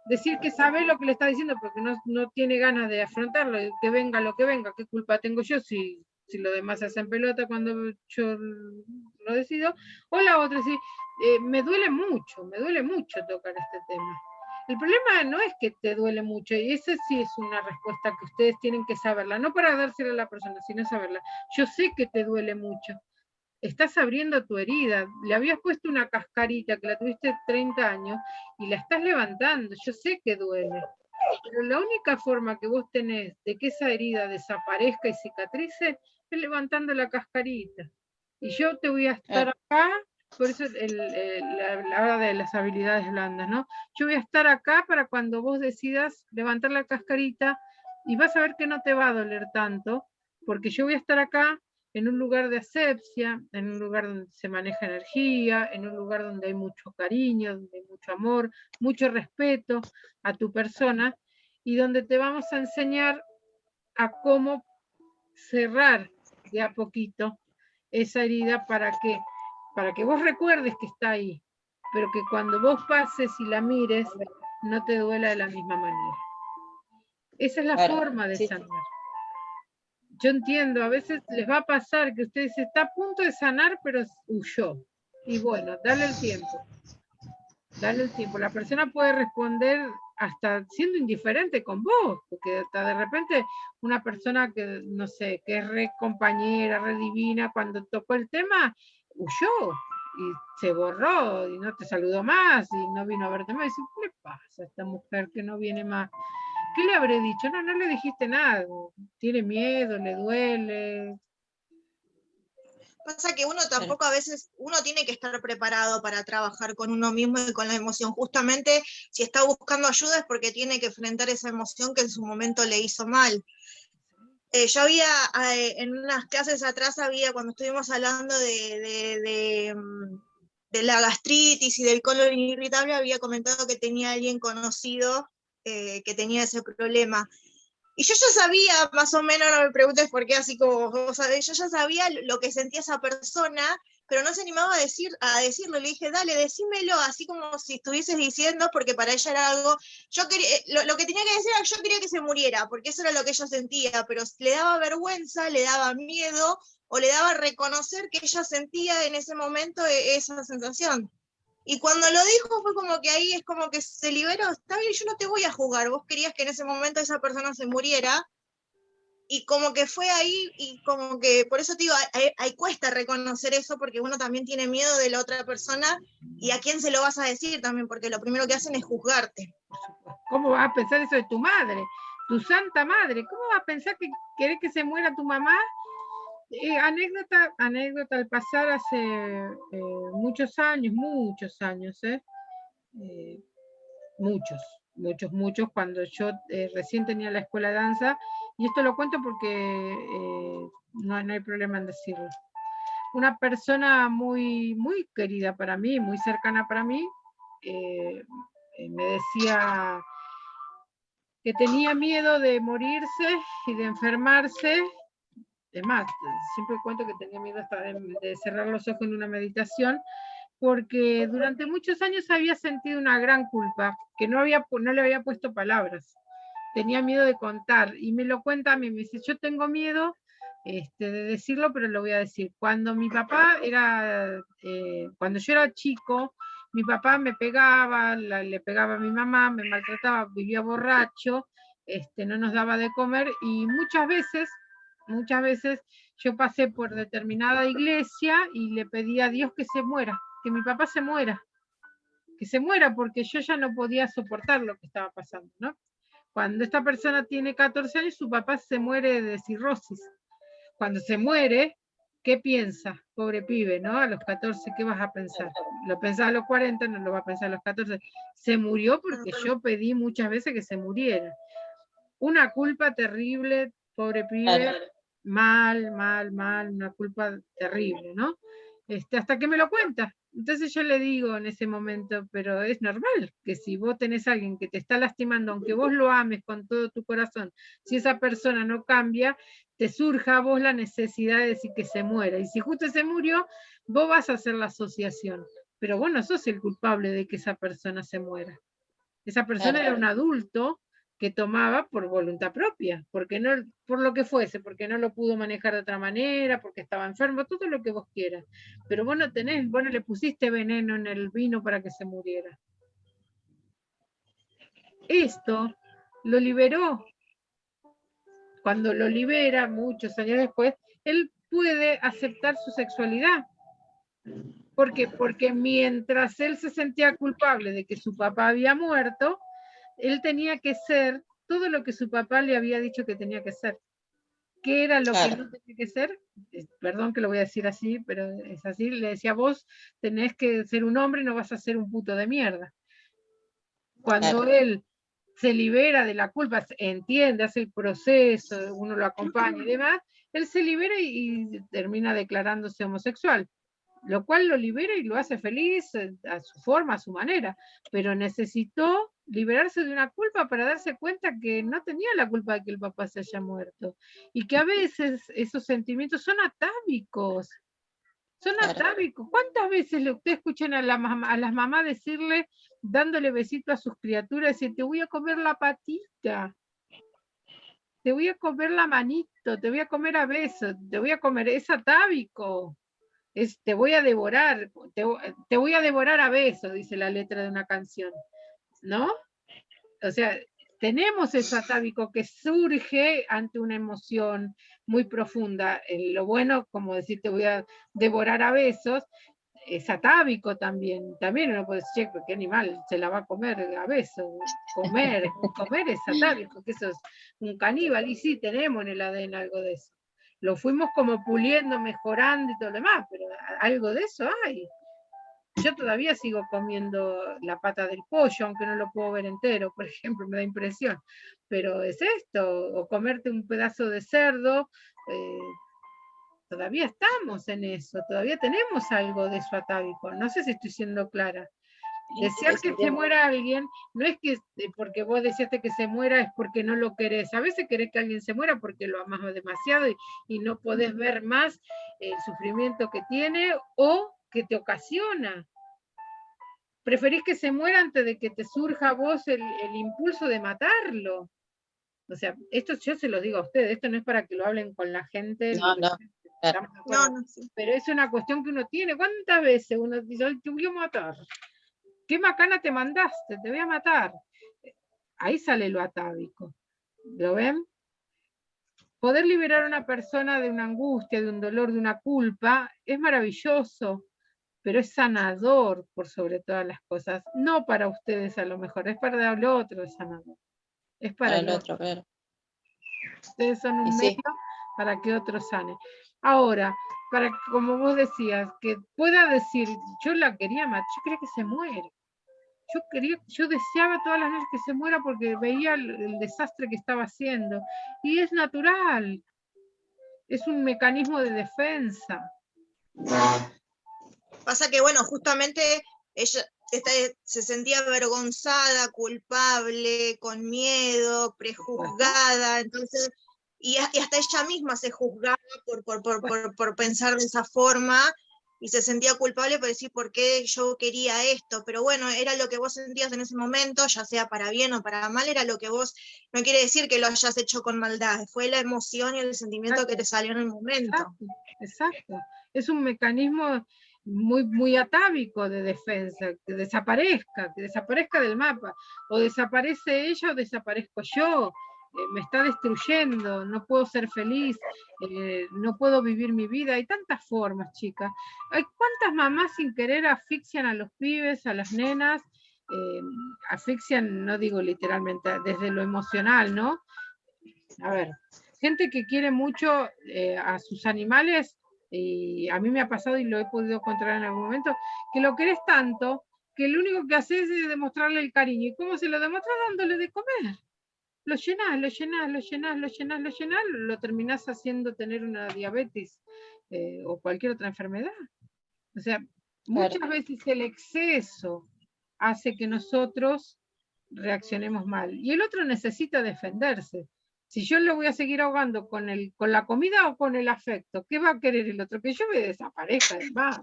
decir que sabe lo que le está diciendo porque no tiene ganas de afrontarlo, que venga lo que venga, ¿qué culpa tengo yo si lo demás se hacen pelota cuando yo lo decido? O la otra, sí, me duele mucho tocar este tema. El problema no es que te duele mucho, y esa sí es una respuesta que ustedes tienen que saberla, no para dársela a la persona, sino saberla. Yo sé que te duele mucho, estás abriendo tu herida, le habías puesto una cascarita que la tuviste 30 años y la estás levantando, yo sé que duele, pero la única forma que vos tenés de que esa herida desaparezca y cicatrice es levantando la cascarita. Y yo te voy a estar acá, por eso la hora de las habilidades blandas, ¿no? Yo voy a estar acá para cuando vos decidas levantar la cascarita y vas a ver que no te va a doler tanto, porque yo voy a estar acá en un lugar de asepsia, en un lugar donde se maneja energía, en un lugar donde hay mucho cariño, donde hay mucho amor, mucho respeto a tu persona, y donde te vamos a enseñar a cómo cerrar de a poquito esa herida para que vos recuerdes que está ahí, pero que cuando vos pases y la mires, no te duela de la misma manera. Esa es la forma de sanar. Yo entiendo, a veces les va a pasar que usted dice, está a punto de sanar, pero huyó. Y bueno, dale el tiempo. Dale el tiempo. La persona puede responder hasta siendo indiferente con vos, porque hasta de repente una persona que, no sé, que es re compañera, re divina, cuando tocó el tema, huyó y se borró y no te saludó más y no vino a verte más. Y dice, ¿qué le pasa a esta mujer que no viene más? ¿Qué le habré dicho? No, no le dijiste nada. Tiene miedo, le duele. Pasa que uno tampoco a veces, uno tiene que estar preparado para trabajar con uno mismo y con la emoción. Justamente si está buscando ayuda es porque tiene que enfrentar esa emoción que en su momento le hizo mal. Yo había, en unas clases atrás, cuando estuvimos hablando de la gastritis y del colon irritable, había comentado que tenía alguien conocido que tenía ese problema. Y yo ya sabía, más o menos, no me preguntes por qué, así como vos sabés, yo ya sabía lo que sentía esa persona, pero no se animaba a decirlo. Le dije, dale, decímelo, así como si estuvieses diciendo, porque para ella era algo, yo quería, lo que tenía que decir era que yo quería que se muriera, porque eso era lo que ella sentía, pero le daba vergüenza, le daba miedo, o le daba reconocer que ella sentía en ese momento esa sensación. Y cuando lo dijo fue como que ahí es como que se liberó, está bien, yo no te voy a juzgar, vos querías que en ese momento esa persona se muriera, y como que fue ahí, y como que, por eso te digo, ahí cuesta reconocer eso, porque uno también tiene miedo de la otra persona, y a quién se lo vas a decir también, porque lo primero que hacen es juzgarte. ¿Cómo vas a pensar eso de tu madre? Tu santa madre, ¿cómo vas a pensar que querés que se muera tu mamá? Anécdota al pasar hace muchos años, muchos, cuando yo recién tenía la escuela de danza, y esto lo cuento porque no hay problema en decirlo. Una persona muy, muy querida para mí, muy cercana para mí, me decía que tenía miedo de morirse y de enfermarse. Además, siempre cuento que tenía miedo hasta de cerrar los ojos en una meditación, porque durante muchos años había sentido una gran culpa, que no le había puesto palabras. Tenía miedo de contar, y me lo cuenta a mí, me dice, yo tengo miedo de decirlo, pero lo voy a decir. Cuando mi papá cuando yo era chico, mi papá me pegaba, le pegaba a mi mamá, me maltrataba, vivía borracho, no nos daba de comer, y muchas veces yo pasé por determinada iglesia y le pedí a Dios que se muera, que mi papá se muera, porque yo ya no podía soportar lo que estaba pasando, ¿no? Cuando esta persona tiene 14 años, su papá se muere de cirrosis. Cuando se muere, ¿qué piensa? Pobre pibe, ¿no? A los 14, ¿qué vas a pensar? Lo pensaba a los 40, no lo va a pensar a los 14. Se murió porque yo pedí muchas veces que se muriera. Una culpa terrible, pobre pibe. mal, una culpa terrible, ¿no? Hasta que me lo cuenta. Entonces yo le digo en ese momento, pero es normal que si vos tenés a alguien que te está lastimando, aunque vos lo ames con todo tu corazón, si esa persona no cambia, te surja a vos la necesidad de decir que se muera. Y si justo se murió, vos vas a hacer la asociación. Pero vos no sos el culpable de que esa persona se muera. Esa persona era un adulto que tomaba por voluntad propia, porque no, por lo que fuese, porque no lo pudo manejar de otra manera, porque estaba enfermo, todo lo que vos quieras. Pero vos no le pusiste veneno en el vino para que se muriera. Esto lo liberó. Cuando lo libera, muchos años después, él puede aceptar su sexualidad. ¿Por qué? Porque mientras él se sentía culpable de que su papá había muerto, él tenía que ser todo lo que su papá le había dicho que tenía que ser. ¿Qué era lo que no tenía que ser? Perdón que lo voy a decir así, pero es así. Le decía, vos tenés que ser un hombre, no vas a ser un puto de mierda. Cuando él se libera de la culpa, entiende, hace el proceso, uno lo acompaña y demás, él se libera y termina declarándose homosexual, lo cual lo libera y lo hace feliz a su forma, a su manera, pero necesitó liberarse de una culpa para darse cuenta que no tenía la culpa de que el papá se haya muerto, y que a veces esos sentimientos son atávicos. Son atávicos. ¿Cuántas veces ustedes escuchan a las mamás decirle, dándole besito a sus criaturas, decir, te voy a comer la patita, te voy a comer la manito, te voy a comer a besos, te voy a comer? Es atávico. Te voy a devorar, te voy a devorar a besos, dice la letra de una canción, ¿no? O sea, tenemos eso atávico que surge ante una emoción muy profunda. Lo bueno, como decir, te voy a devorar a besos, es atávico también. También uno puede decir, che, ¿qué animal se la va a comer a besos? Comer es atávico, que eso es un caníbal. Y sí, tenemos en el ADN algo de eso. Lo fuimos como puliendo, mejorando y todo lo demás, pero algo de eso hay. Yo todavía sigo comiendo la pata del pollo, aunque no lo puedo ver entero, por ejemplo, me da impresión. Pero es esto, o comerte un pedazo de cerdo, todavía estamos en eso, todavía tenemos algo de eso atávico. No sé si estoy siendo clara. Desear que se muera alguien, no es que porque vos deseaste que se muera es porque no lo querés. A veces querés que alguien se muera porque lo amás demasiado y no podés ver más el sufrimiento que tiene o que te ocasiona. Preferís que se muera antes de que te surja a vos el impulso de matarlo. O sea, esto yo se lo digo a ustedes, esto no es para que lo hablen con la gente. No, sí. Pero es una cuestión que uno tiene. ¿Cuántas veces uno dice, te voy a matar? ¿Qué macana te mandaste? Te voy a matar. Ahí sale lo atávico. ¿Lo ven? Poder liberar a una persona de una angustia, de un dolor, de una culpa, es maravilloso, pero es sanador por sobre todas las cosas. No para ustedes a lo mejor, es para el otro el sanador. Es para el otro. Claro. Ustedes son un medio para que otro sane. Ahora, para que, como vos decías, que pueda decir, yo la quería matar, yo quería que se muera. Yo deseaba todas las noches que se muera porque veía el desastre que estaba haciendo. Y es natural. Es un mecanismo de defensa. Pasa que, bueno, justamente ella se sentía avergonzada, culpable, con miedo, prejuzgada, entonces, y hasta ella misma se juzgaba por pensar de esa forma, y se sentía culpable por decir por qué yo quería esto, pero bueno, era lo que vos sentías en ese momento, ya sea para bien o para mal, era lo que vos, no quiere decir que lo hayas hecho con maldad, fue la emoción y el sentimiento que te salió en el momento. Exacto. Es un mecanismo muy, muy atávico de defensa, que desaparezca del mapa, o desaparece ella o desaparezco yo. Me está destruyendo, no puedo ser feliz, no puedo vivir mi vida. Hay tantas formas, chicas. Hay cuántas mamás sin querer asfixian a los pibes, a las nenas, asfixian, no digo literalmente, desde lo emocional, ¿no? A ver, gente que quiere mucho a sus animales, y a mí me ha pasado y lo he podido encontrar en algún momento, que lo querés tanto que lo único que haces es demostrarle el cariño. ¿Y cómo se lo demuestra? Dándole de comer. lo llenás, lo llenás, lo llenás, lo llenás, lo llenás, lo terminás haciendo tener una diabetes o cualquier otra enfermedad. O sea, muchas veces el exceso hace que nosotros reaccionemos mal. Y el otro necesita defenderse. Si yo lo voy a seguir ahogando con la comida o con el afecto, ¿qué va a querer el otro? Que yo me desaparezca, además.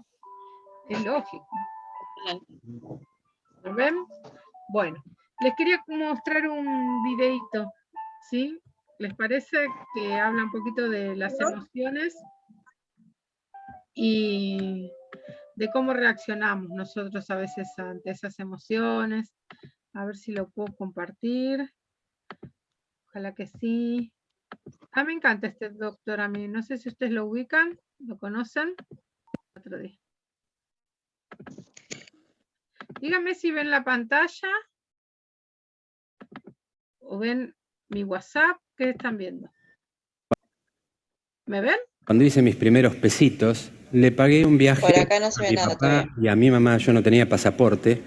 Es lógico. ¿Lo ven? Bueno, les quería mostrar un videito, ¿sí? ¿Les parece que habla un poquito de las emociones y de cómo reaccionamos nosotros a veces ante esas emociones? A ver si lo puedo compartir. Ojalá que sí. Ah, me encanta este doctor a mí. No sé si ustedes lo ubican, lo conocen. Otro día. Díganme si ven la pantalla o ven mi WhatsApp. ¿Qué están viendo? ¿Me ven? Cuando hice mis primeros pesitos, le pagué un viaje Por acá no se a ve mi nada papá todavía. y a mi mamá. Yo no tenía pasaporte.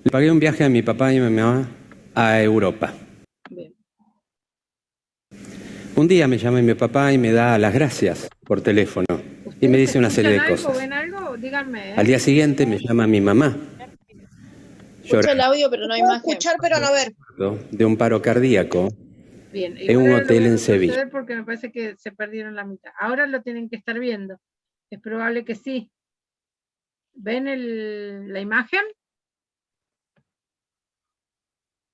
Le pagué un viaje a mi papá y a mi mamá a Europa. Bien. Un día me llama mi papá y me da las gracias por teléfono y me dice una serie de cosas. ¿Ven algo? Díganme. Al día siguiente me llama mi mamá. Escucho el audio, pero no hay Puedo imagen. escuchar, pero no ver. De un paro cardíaco Bien, en un hotel en Sevilla. Porque me parece que se perdieron la mitad. Ahora lo tienen que estar viendo. Es probable que sí. ¿Ven la imagen?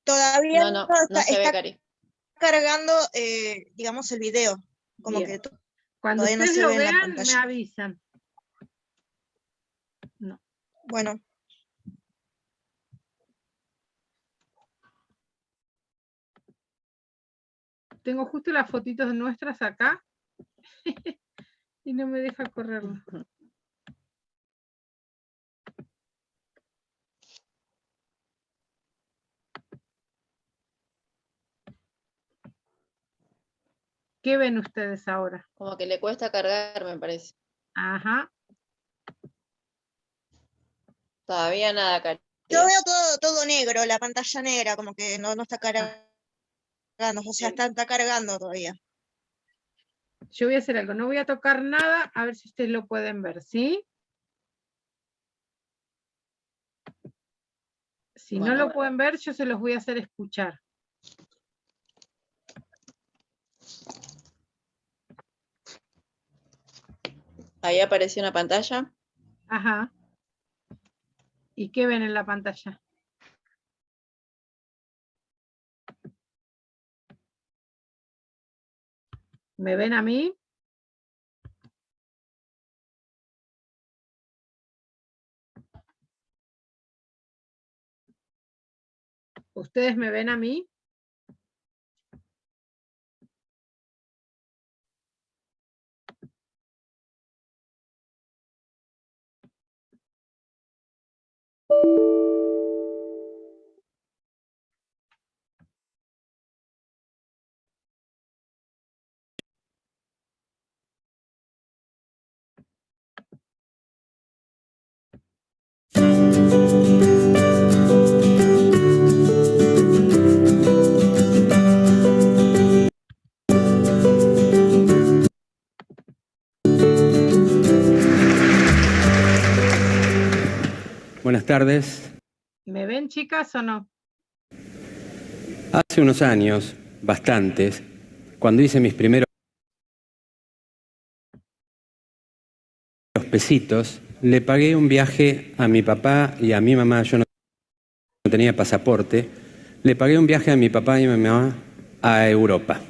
Todavía No se ve, está Cari. cargando, digamos, el video. Como Bien. que Cuando todavía no ustedes se lo ve en la vean, me pantalla. avisan. No. Bueno, Tengo justo las fotitos nuestras acá y no me deja correrlo. ¿Qué ven ustedes ahora? Como que le cuesta cargar, me parece. Ajá. Todavía nada, Cari. yo veo todo negro, la pantalla negra, como que no está cargando. O sea, está cargando todavía. Yo voy a hacer algo. No voy a tocar nada, a ver si ustedes lo pueden ver, ¿sí? Si Bueno, no lo pueden ver, yo se los voy a hacer escuchar. Ahí apareció una pantalla. Ajá. ¿Y qué ven en la pantalla? ¿Me ven a mí? ¿Ustedes me ven a mí? Buenas tardes. ¿Me ven, chicas, o no? Hace unos años, bastantes, cuando hice mis primeros pesitos, le pagué un viaje a mi papá y a mi mamá. Yo no tenía pasaporte. Le pagué un viaje a mi papá y a mi mamá a Europa.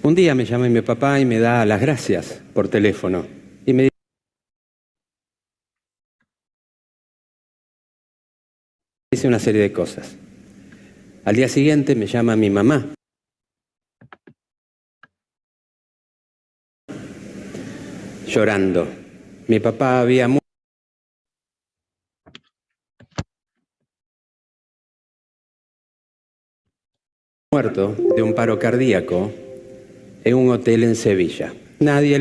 Un día me llama mi papá y me da las gracias por teléfono y me dice una serie de cosas. Al día siguiente me llama mi mamá. Llorando. Mi papá había muerto de un paro cardíaco en un hotel en Sevilla. Nadie